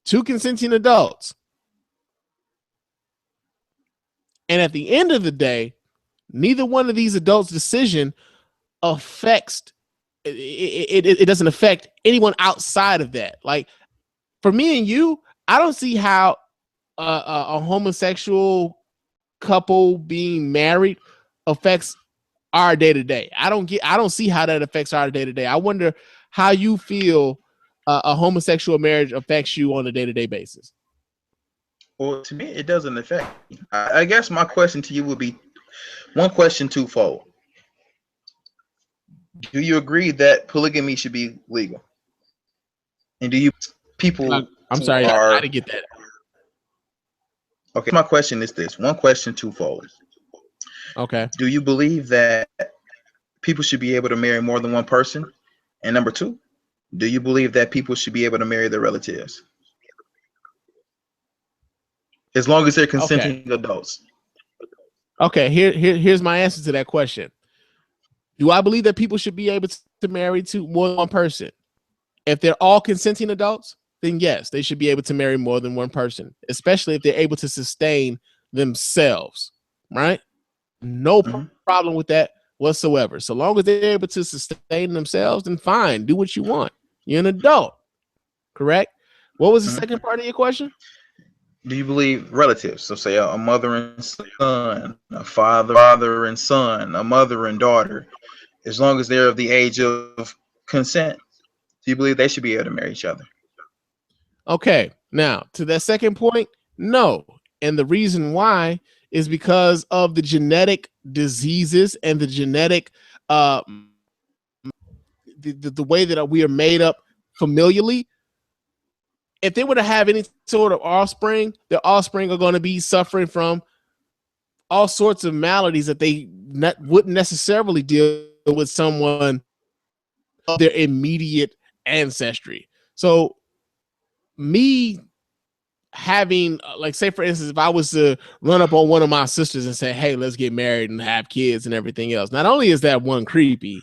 A: Two consenting adults. And at the end of the day, neither one of these adults' decision affects it doesn't affect anyone outside of that. Like, for me and you, I don't see how a homosexual couple being married affects our day to day. I don't see how that affects our day to day. I wonder how you feel a homosexual marriage affects you on a day to day basis.
B: Well, to me, it doesn't affect me. I guess my question to you would be one question twofold. Do you agree that polygamy should be legal? And do you people?
A: I'm sorry, I didn't get that.
B: Okay, my question is this: one question twofold.
A: Okay.
B: Do you believe that people should be able to marry more than one person? And number two, do you believe that people should be able to marry their relatives, as long as they're consenting adults?
A: Okay, here's my answer to that question. Do I believe that people should be able to marry to more than one person? If they're all consenting adults, then yes, they should be able to marry more than one person, especially if they're able to sustain themselves, right? No problem with that whatsoever. So long as they're able to sustain themselves, then fine, do what you want. You're an adult, correct? What was the second part of your question?
B: Do you believe relatives? So say a mother and son, a father and son, a mother and daughter, as long as they're of the age of consent, do you believe they should be able to marry each other?
A: Okay, now to that second point, no. And the reason why is because of the genetic diseases and the genetic the way that we are made up familially. If they were to have any sort of offspring, their offspring are going to be suffering from all sorts of maladies that they wouldn't necessarily deal with someone of their immediate ancestry. So me having, like, say for instance, if I was to run up on one of my sisters and say, hey, let's get married and have kids and everything else, not only is that one creepy,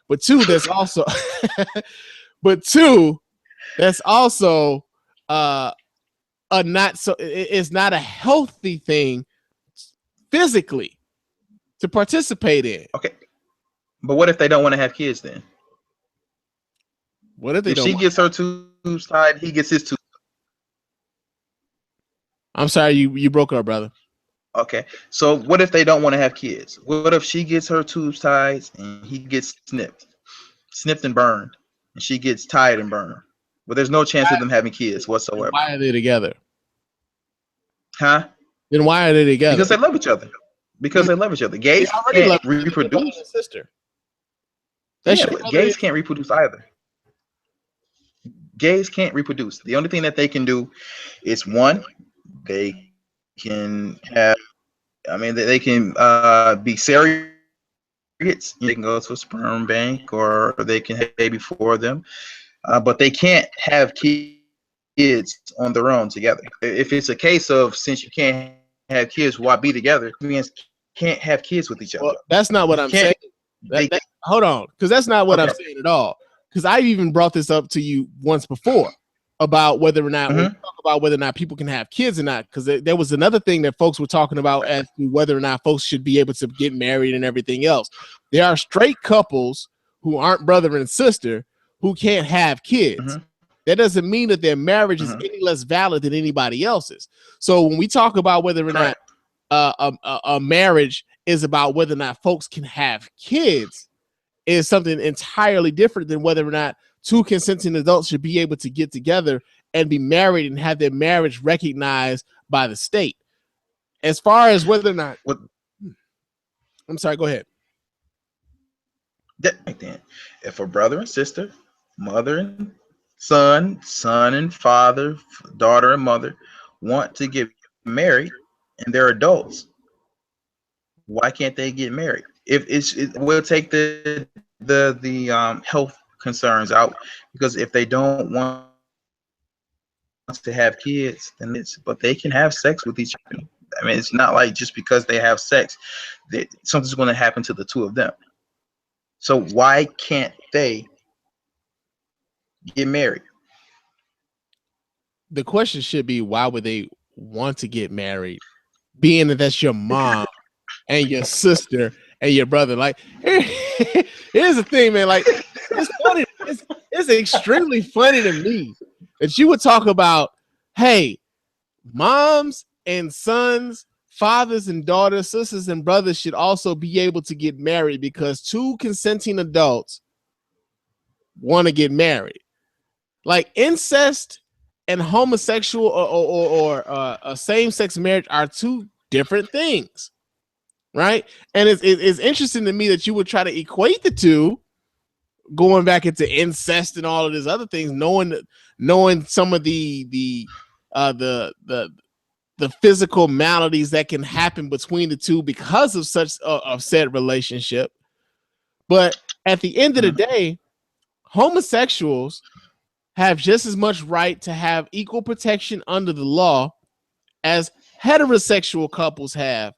A: but two, that's also it's not a healthy thing physically to participate in.
B: Okay, but what if they don't want to have kids then?
A: What if
B: she gets her tubes tied, he gets his tubes?
A: I'm sorry, you broke up, brother.
B: Okay, so what if they don't want to have kids? What if she gets her tubes tied and he gets snipped and burned, and she gets tied and burned? But there's no chance of them having kids whatsoever.
A: Why are they together?
B: Huh?
A: Then why are they together?
B: Because they love each other. Because they love each other. Gays can't reproduce.
A: Sister.
B: Gays can't reproduce either. Gays can't reproduce. The only thing that they can do is, one, they can have, they can be surrogates. They can go to a sperm bank, or they can have a baby for them. But they can't have kids kids on their own together. If it's a case of since you can't have kids, why be together? Humans can't have kids with each other.
A: Well, that's not what
B: You
A: I'm
B: can't.
A: saying.
B: They
A: Hold on, because that's not what
B: okay.
A: I'm saying at all. Because I even brought this up to you once before about whether or not when we talk about whether or not people can have kids or not. Because there was another thing that folks were talking about as to whether or not folks should be able to get married and everything else. There are straight couples who aren't brother and sister who can't have kids. That doesn't mean that their marriage is any less valid than anybody else's. So when we talk about whether or not a marriage is about whether or not folks can have kids, is something entirely different than whether or not two consenting adults should be able to get together and be married and have their marriage recognized by the state. As far as whether or not, I'm sorry, go ahead.
B: Then, if a brother and sister, mother and son, son and father, daughter and mother want to get married and they're adults, why can't they get married? If we'll take the health concerns out, because if they don't want to have kids, then it's, but they can have sex with each other. I mean, it's not like just because they have sex that something's going to happen to the two of them. So why can't they get married?
A: The question should be, why would they want to get married, being that that's your mom and your sister and your brother? Like, here's the thing, man. Like, it's funny. It's extremely funny to me that you would talk about, hey, moms and sons, fathers and daughters, sisters and brothers should also be able to get married because two consenting adults want to get married. Like, incest and homosexual or a same-sex marriage are two different things, right? And it's interesting to me that you would try to equate the two, going back into incest and all of these other things, knowing some of the physical maladies that can happen between the two because of such of said relationship. But at the end of the day, homosexuals have just as much right to have equal protection under the law as heterosexual couples have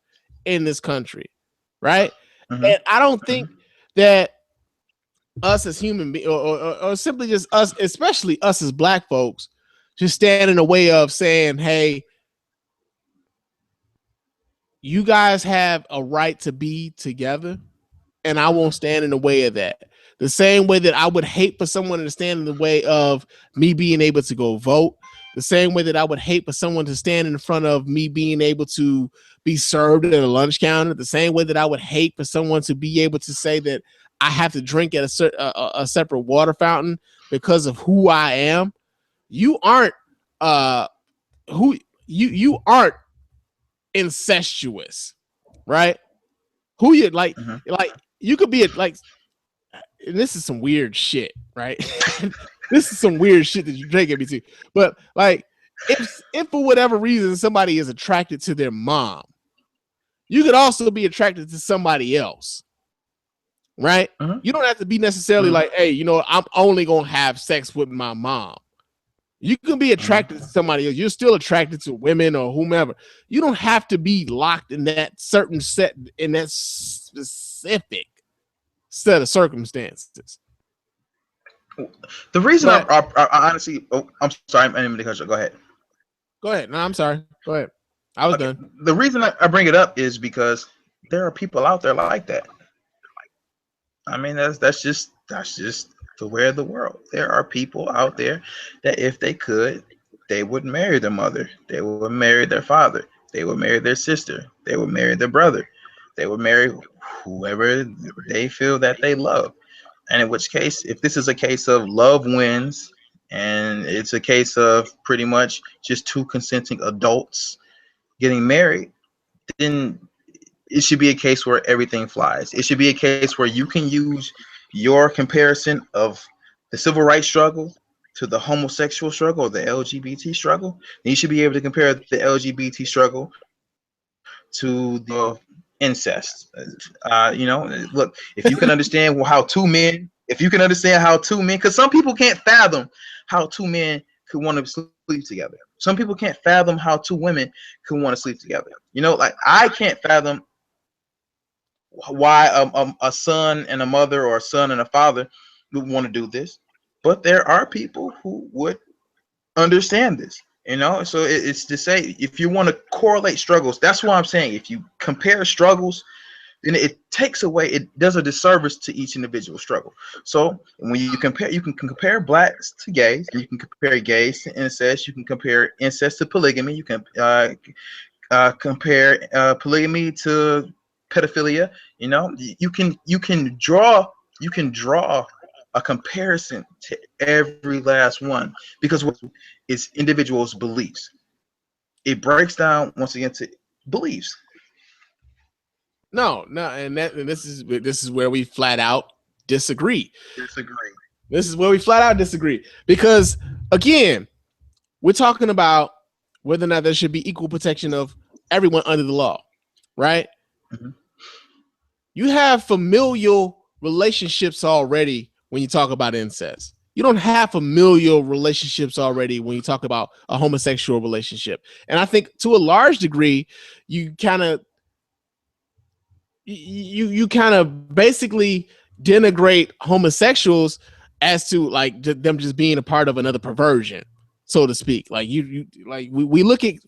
A: in this country, right? And I don't think that us as human beings, or simply just us, especially us as black folks, just stand in the way of saying, hey, you guys have a right to be together, and I won't stand in the way of that. The same way that I would hate for someone to stand in the way of me being able to go vote. The same way that I would hate for someone to stand in front of me being able to be served at a lunch counter. The same way that I would hate for someone to be able to say that I have to drink at a separate water fountain because of who I am. You aren't who you aren't incestuous, right? Who you like you could be like, and this is some weird shit, right? This is some weird shit that you drinking me to. But like, if for whatever reason somebody is attracted to their mom, you could also be attracted to somebody else, right? You don't have to be necessarily like, hey, you know, I'm only gonna have sex with my mom. You can be attracted to somebody else. You're still attracted to women or whomever. You don't have to be locked in that certain set, in that specific set of circumstances.
B: The reason I honestly, I'm sorry, I didn't mean to cut you. Go ahead.
A: Go ahead. No, I'm sorry. Go ahead. I was done.
B: The reason I bring it up is because there are people out there like that. I mean, that's just the way of the world. There are people out there that if they could, they would marry their mother, they would marry their father, they would marry their sister, they would marry their brother, they would marry whoever they feel that they love. And in which case, if this is a case of love wins, and it's a case of pretty much just two consenting adults getting married, then it should be a case where everything flies. It should be a case where you can use your comparison of the civil rights struggle to the homosexual struggle or the LGBT struggle. And you should be able to compare the LGBT struggle to the incest. Look, if you can understand how two men, because some people can't fathom how two men could want to sleep sleep together. Some people can't fathom how two women can want to sleep together. You know, like I can't fathom why a son and a mother or a son and a father would want to do this, but there are people who would understand this. You know, so it's to say if you want to correlate struggles, that's why I'm saying if you compare struggles, then it takes away, it does a disservice to each individual struggle. So when you compare, you can compare blacks to gays, and you can compare gays to incest, you can compare incest to polygamy, you can compare polygamy to pedophilia. You know, you can draw a comparison to every last one, because what is individuals' beliefs. It breaks down once again to beliefs.
A: No, and this is where we flat out disagree.
B: Disagree.
A: This is where we flat out disagree because again, we're talking about whether or not there should be equal protection of everyone under the law, right?
B: Mm-hmm.
A: You have familial relationships already when you talk about incest. You don't have familial relationships already when you talk about a homosexual relationship. And I think to a large degree, you kind of basically denigrate homosexuals as to like them just being a part of another perversion, so to speak. Like you like we look at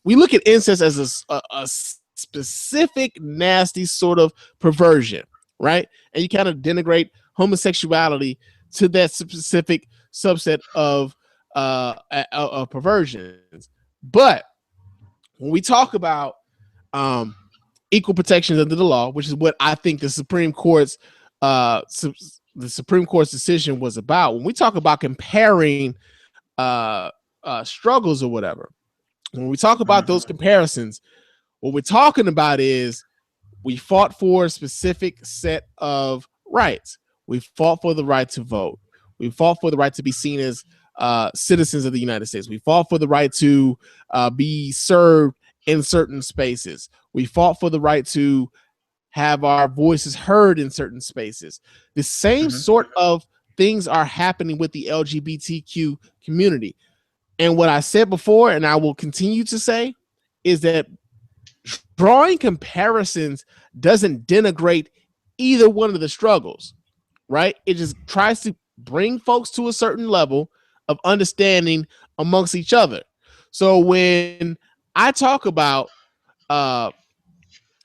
A: incest as a specific nasty sort of perversion, right? And you kind of denigrate homosexuality to that specific subset of perversions. But when we talk about equal protections under the law, which is what I think the Supreme Court's decision was about. When we talk about comparing struggles or whatever, when we talk about those comparisons, what we're talking about is we fought for a specific set of rights. We fought for the right to vote. We fought for the right to be seen as citizens of the United States. We fought for the right to be served in certain spaces. We fought for the right to have our voices heard in certain spaces. The same sort of things are happening with the LGBTQ community. And what I said before, and I will continue to say, is that drawing comparisons doesn't denigrate either one of the struggles, right? It just tries to bring folks to a certain level of understanding amongst each other. So when I talk about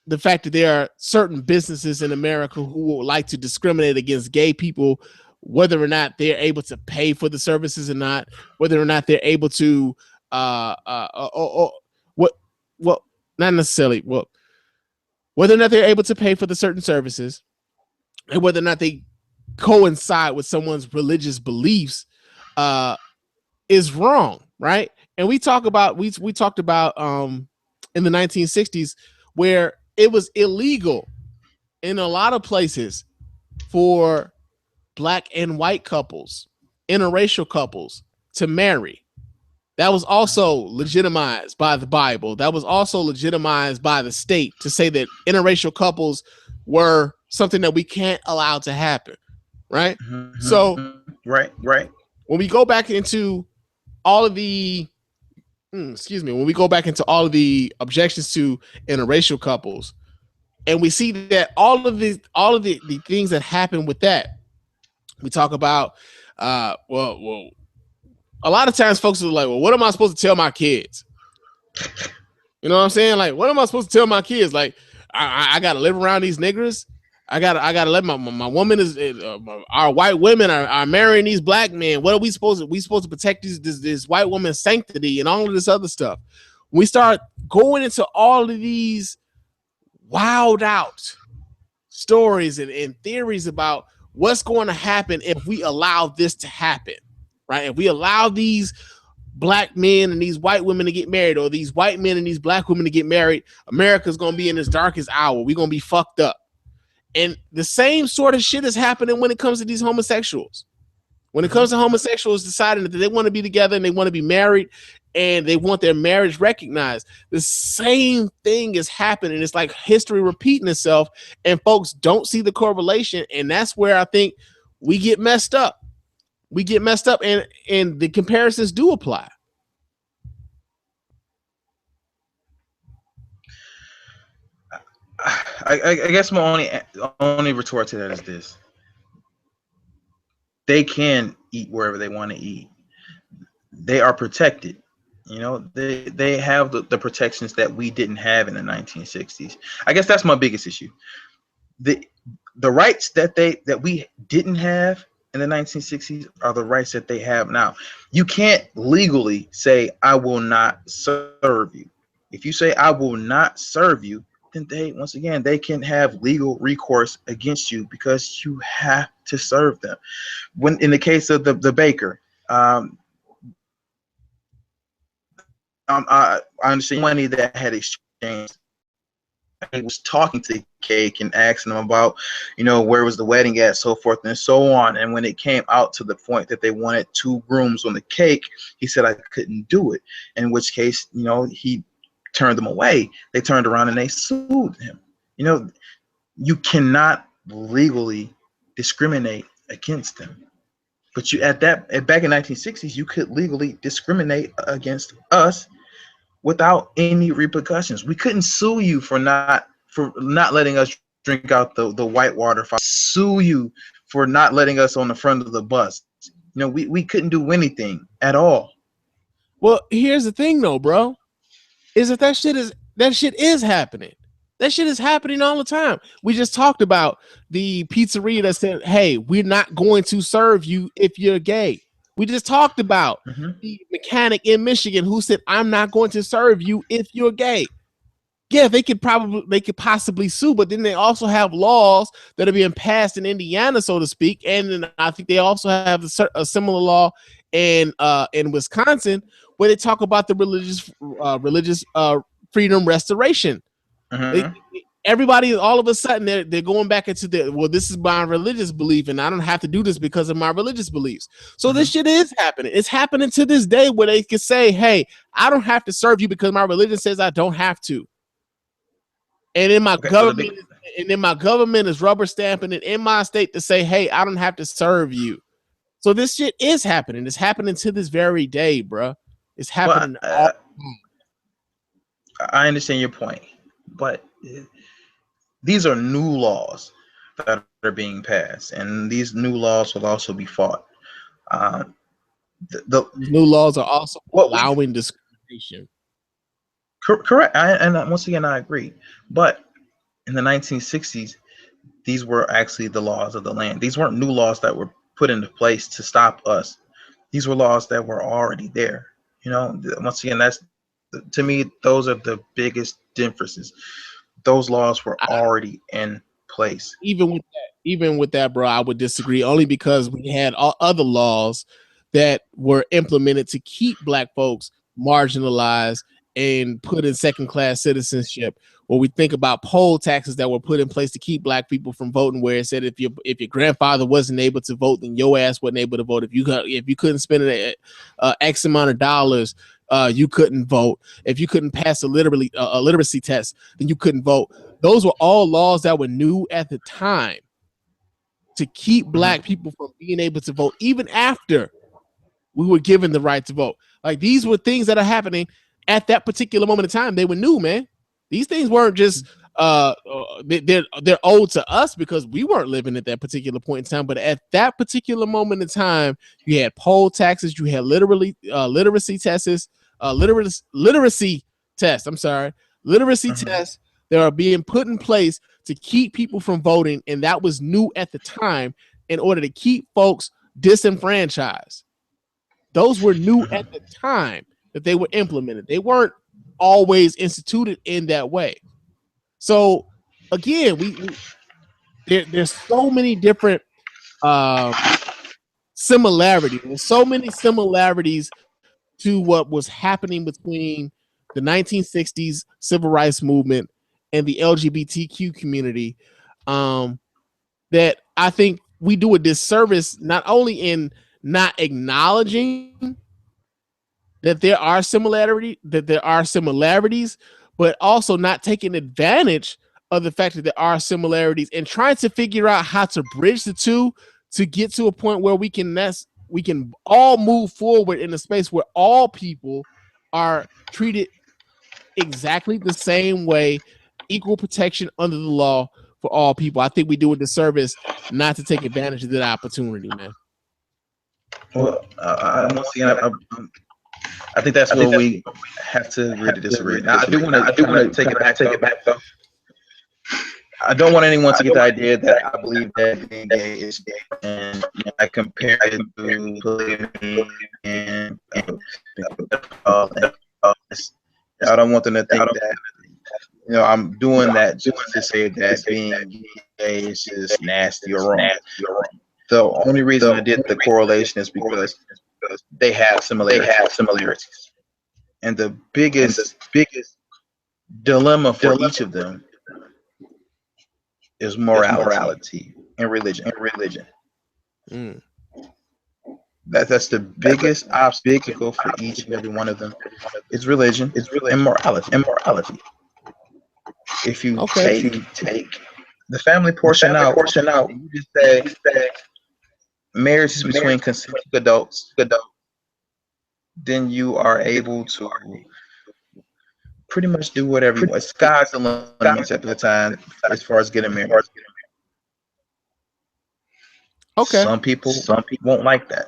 A: the fact that there are certain businesses in America who would like to discriminate against gay people, whether or not they're able to pay for the services or not, whether or not they're able to, not necessarily, whether or not they're able to pay for the certain services, and whether or not they coincide with someone's religious beliefs, is wrong, right? And we talked about in the 1960s where it was illegal in a lot of places for black and white couples, interracial couples, to marry. That was also legitimized by the Bible. That was also legitimized by the state to say that interracial couples were something that we can't allow to happen, right? So
B: right.
A: when we go back into all of the when we go back into all of the objections to interracial couples, and we see that all of the things that happen with that, we talk about well, a lot of times folks are like, well, what am I supposed to tell my kids? You know what I'm saying? Like, what am I supposed to tell my kids? Like, I gotta live around these niggers. I gotta let my woman our white women are marrying these black men. What are we supposed to protect this white woman's sanctity and all of this other stuff? We start going into all of these wild out stories and theories about what's going to happen if we allow this to happen, right? If we allow these black men and these white women to get married, or these white men and these black women to get married, America's going to be in its darkest hour. We're going to be fucked up. And the same sort of shit is happening when it comes to these homosexuals. When it comes to homosexuals deciding that they want to be together and they want to be married and they want their marriage recognized, the same thing is happening. It's like history repeating itself, and folks don't see the correlation. And that's where I think we get messed up. And the comparisons do apply.
B: I guess my only retort to that is this: they can eat wherever they want to eat. They are protected. They have the protections that we didn't have in the 1960s. I guess that's my biggest issue. The the rights that we didn't have in the 1960s are the rights that they have now. You can't legally say I will not serve you. If you say I will not serve you, then they can have legal recourse against you because you have to serve them. When in the case of the baker, I understand money that had exchanged. He was talking to Cake and asking him about, where was the wedding at, so forth and so on. And when it came out to the point that they wanted 2 grooms on the cake, he said I couldn't do it. In which case, he turned them away. They turned around and they sued him. You cannot legally discriminate against them. But back in 1960s, you could legally discriminate against us without any repercussions. We couldn't sue you for not letting us drink out the whitewater fountain. Sue you for not letting us on the front of the bus. We couldn't do anything at all.
A: Well, here's the thing though, bro, is that shit is happening. That shit is happening all the time. We just talked about the pizzeria that said, hey, we're not going to serve you if you're gay. We just talked about the mechanic in Michigan who said, I'm not going to serve you if you're gay. Yeah, they could possibly sue, but then they also have laws that are being passed in Indiana, so to speak, and then I think they also have a similar law in Wisconsin where they talk about the religious freedom restoration. Everybody, all of a sudden, they're going back into this is my religious belief, and I don't have to do this because of my religious beliefs. So this shit is happening. It's happening to this day where they can say, hey, I don't have to serve you because my religion says I don't have to. And then my government is rubber stamping it in my state to say, hey, I don't have to serve you. So this shit is happening. It's happening to this very day, bro. It's happening.
B: I understand your point, but these are new laws that are being passed, and these new laws will also be fought.
A: The new laws are also allowing discrimination.
B: Correct. And once again, I agree. But in the 1960s, these were actually the laws of the land. These weren't new laws that were put into place to stop us. These were laws that were already there. Once again, to me, those are the biggest differences. Those laws were already in place.
A: Even with that, bro, I would disagree only because we had other laws that were implemented to keep black folks marginalized and put in second-class citizenship. When we think about poll taxes that were put in place to keep black people from voting, where it said if your grandfather wasn't able to vote, then your ass wasn't able to vote. If you couldn't spend X amount of dollars, you couldn't vote. If you couldn't pass a literacy test, then you couldn't vote. Those were all laws that were new at the time to keep black people from being able to vote, even after we were given the right to vote. Like, these were things that are happening at that particular moment in time. They were new, man. These things weren't just they're old to us because we weren't living at that particular point in time. But at that particular moment in time, you had poll taxes, you had literacy tests, literacy tests. I'm sorry, literacy tests that are being put in place to keep people from voting, and that was new at the time in order to keep folks disenfranchised. Those were new at the time that they were implemented. They weren't always instituted in that way. So again, there's so many different similarities. There's so many similarities to what was happening between the 1960s civil rights movement and the LGBTQ community that I think we do a disservice not only in not acknowledging that there are similarities, but also not taking advantage of the fact that there are similarities and trying to figure out how to bridge the two to get to a point where we can all move forward in a space where all people are treated exactly the same way, equal protection under the law for all people. I think we do a disservice not to take advantage of that opportunity, man.
B: Well, once again, I think that's where we have to agree to disagree. Now, I do want to kind of take it back though. I don't want anyone to get the idea that I believe that being gay is gay, and I compare it to polygamy and I don't want them to think that I'm doing that just to say that being gay is just nasty or wrong. The only reason I did the correlation is because they have similarities, and the biggest dilemma for each of them is morality and religion.
A: Mm.
B: That's the biggest obstacle for each and every one of them. It's religion, and morality. If you take the family portion out, you just say marriage is between consenting adults, then you are able to pretty much do whatever you want. Sky's the limit at the time as far as getting married.
A: Okay.
B: Some people won't like that.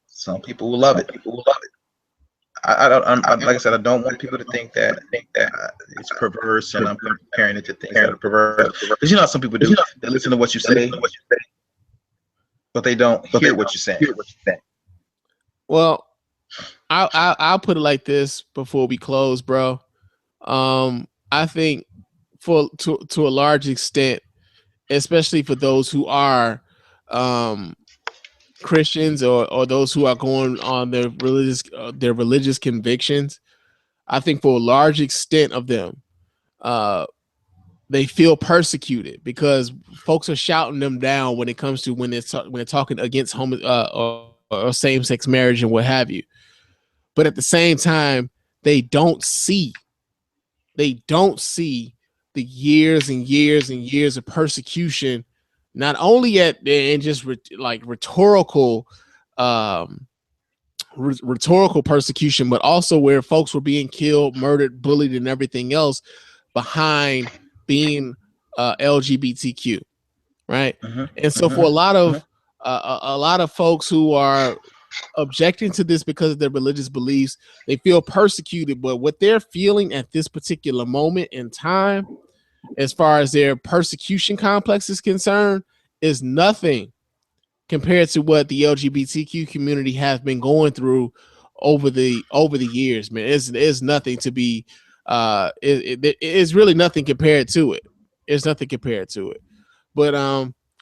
B: Some people will love it. I don't. Like I said, I don't want people to think that it's perverse, and I'm comparing it to things that are perverse. Because some people do. They listen to what you say, but they don't hear what you're saying.
A: Well, I'll put it like this before we close, bro. I think to a large extent, especially for those who are Christians or those who are going on their religious convictions, I think for a large extent of them, they feel persecuted because folks are shouting them down when it comes to when they're talking against or same sex marriage and what have you. But at the same time, they don't see the years and years and years of persecution, not only in just rhetorical persecution, but also where folks were being killed, murdered, bullied, and everything else behind being LGBTQ, right?
B: Mm-hmm.
A: And so for a lot of folks who are objecting to this because of their religious beliefs, they feel persecuted. But what they're feeling at this particular moment in time, as far as their persecution complex is concerned, is nothing compared to what the LGBTQ community has been going through over the years, man. It's nothing to be it's really nothing compared to it. It's nothing compared to it. But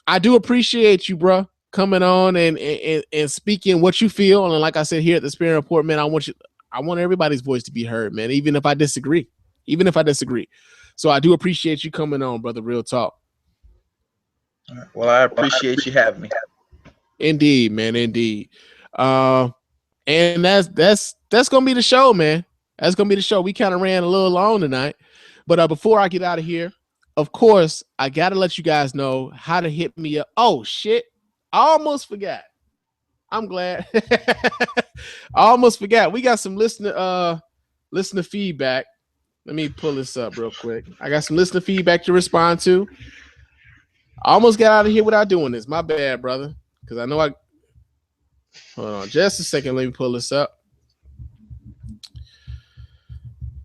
A: I do appreciate you, bro, coming on and speaking what you feel. And like I said here at the Spann Report, man, I want everybody's voice to be heard, man, even if I disagree. So I do appreciate you coming on, brother. Real talk.
B: Well, I appreciate you having me.
A: Indeed, man. Indeed. And that's gonna be the show, man. That's gonna be the show. We kind of ran a little long tonight, but before I get out of here, of course, I gotta let you guys know how to hit me up. Oh shit, I almost forgot. I'm glad. I almost forgot. We got some listener feedback. Let me pull this up real quick. I got some listener feedback to respond to. I almost got out of here without doing this. My bad, brother. Because I know hold on just a second. Let me pull this up.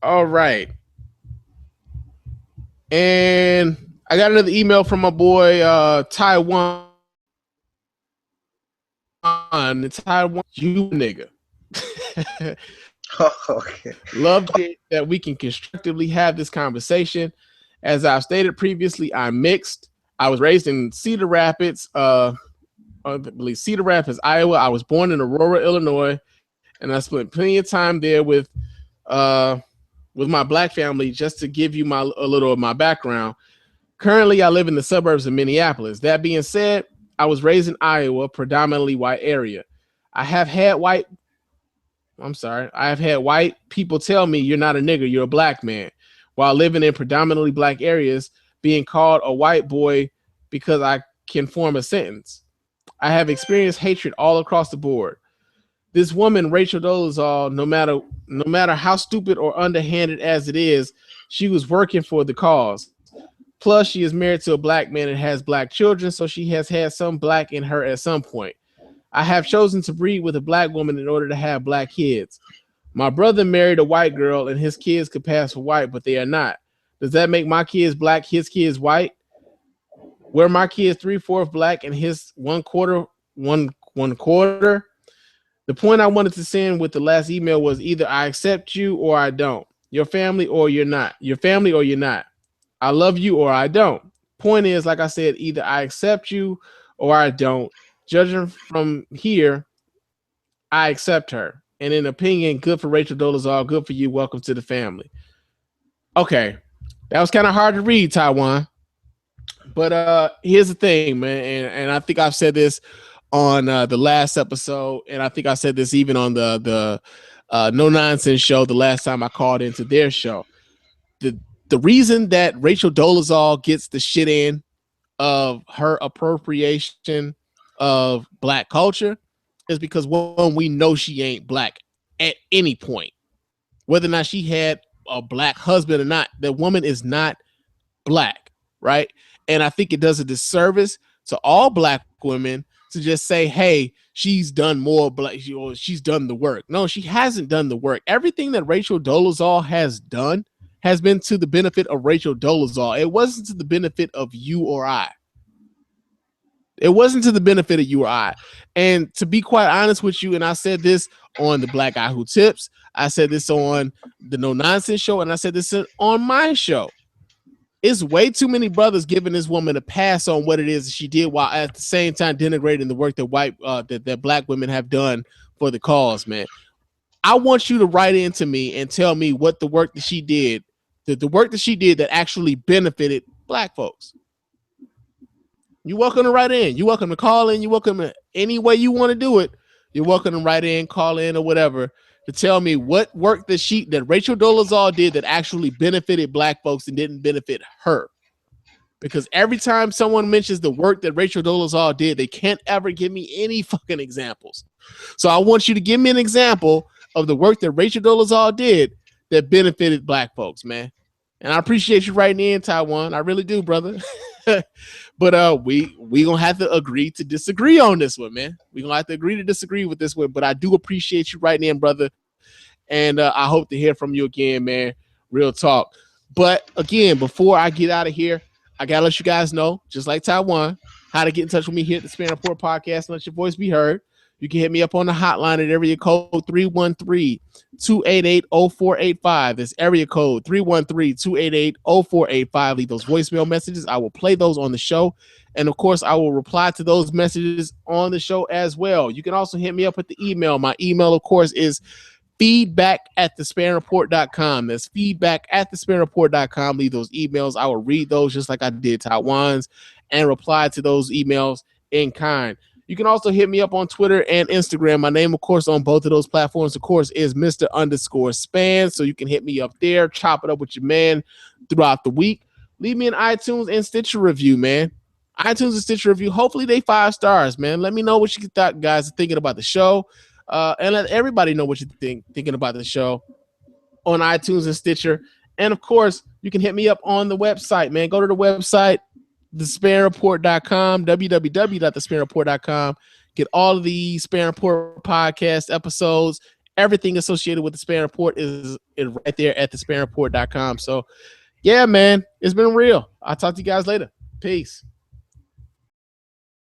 A: All right. And I got another email from my boy Taiwan. Taiwan, you nigga.
B: Okay.
A: Loved it that we can constructively have this conversation. As I've stated previously, I'm mixed. I was raised in Cedar Rapids, I believe Cedar Rapids, Iowa. I was born in Aurora, Illinois, and I spent plenty of time there with my black family. Just to give you a little of my background, currently I live in the suburbs of Minneapolis. That being said, I was raised in Iowa, predominantly white area. I have had white people tell me you're not a nigger, you're a black man, while living in predominantly black areas, being called a white boy because I can form a sentence. I have experienced hatred all across the board. This woman, Rachel Dolezal, no matter how stupid or underhanded as it is, she was working for the cause. Plus, she is married to a black man and has black children, so she has had some black in her at some point. I have chosen to breed with a black woman in order to have black kids. My brother married a white girl and his kids could pass for white, but they are not. Does that make my kids black, his kids white? Were my kids 3/4 black and his one quarter? The point I wanted to send with the last email was either I accept you or I don't. Your family or you're not. Your family or you're not. I love you or I don't. Point is, like I said, either I accept you or I don't. Judging from here, I accept her. And in opinion, good for Rachel Dolezal, good for you. Welcome to the family. Okay. That was kind of hard to read, Taiwan. But here's the thing, man, and I think I've said this on the last episode, and I think I said this even on the No Nonsense show the last time I called into their show. The the reason that Rachel Dolezal gets the shit in of her appropriation of black culture is because one, we know she ain't black at any point, whether or not she had a black husband or not. The woman is not black, right? And I think it does a disservice to all black women to just say, hey, she's done more black, or she's done the work. No, she hasn't done the work. Everything that Rachel Dolezal has done has been to the benefit of Rachel Dolezal. It wasn't to the benefit of you or I. It wasn't to the benefit of you or I. And to be quite honest with you, and I said this on the Black Guy Who Tips, I said this on the No Nonsense show, and I said this on my show. It's way too many brothers giving this woman a pass on what it is she did, while at the same time denigrating the work that that black women have done for the cause, man. I want you to write into me and tell me what the work that she did, the work that she did that actually benefited black folks. You're welcome to write in. You're welcome to call in. You're welcome to any way you want to do it. You're welcome to write in, call in, or whatever to tell me what work that Rachel Dolezal did that actually benefited black folks and didn't benefit her. Because every time someone mentions the work that Rachel Dolezal did, they can't ever give me any fucking examples. So I want you to give me an example of the work that Rachel Dolezal did that benefited black folks, man. And I appreciate you writing in, Taiwan. I really do, brother. But we gonna have to agree to disagree on this one, man. We gonna have to agree to disagree with this one. But I do appreciate you writing in, brother. And I hope to hear from you again, man. Real talk. But again, before I get out of here, I gotta let you guys know, just like Taiwan, how to get in touch with me here at the Spann Report Podcast and let your voice be heard. You can hit me up on the hotline at area code 313-288-0485. That's area code 313-288-0485. Leave those voicemail messages. I will play those on the show. And of course, I will reply to those messages on the show as well. You can also hit me up at the email. My email, of course, is feedback@thespannreport.com. That's feedback@thespannreport.com. Leave those emails. I will read those just like I did Taiwan's and reply to those emails in kind. You can also hit me up on Twitter and Instagram. My name, of course, on both of those platforms, of course, is Mr._Spann. So you can hit me up there, chop it up with your man throughout the week. Leave me an iTunes and Stitcher review, man. iTunes and Stitcher review. Hopefully they 5 stars, man. Let me know what you thought, guys, are thinking about the show. And let everybody know what you thinking about the show on iTunes and Stitcher. And of course, you can hit me up on the website, man. Go to the website, thespannreport.com, www.thespannreport.com. Get all of the Spann Report podcast episodes. Everything associated with the Spann Report is right there at thespannreport.com. So, yeah, man, it's been real. I'll talk to you guys later. Peace.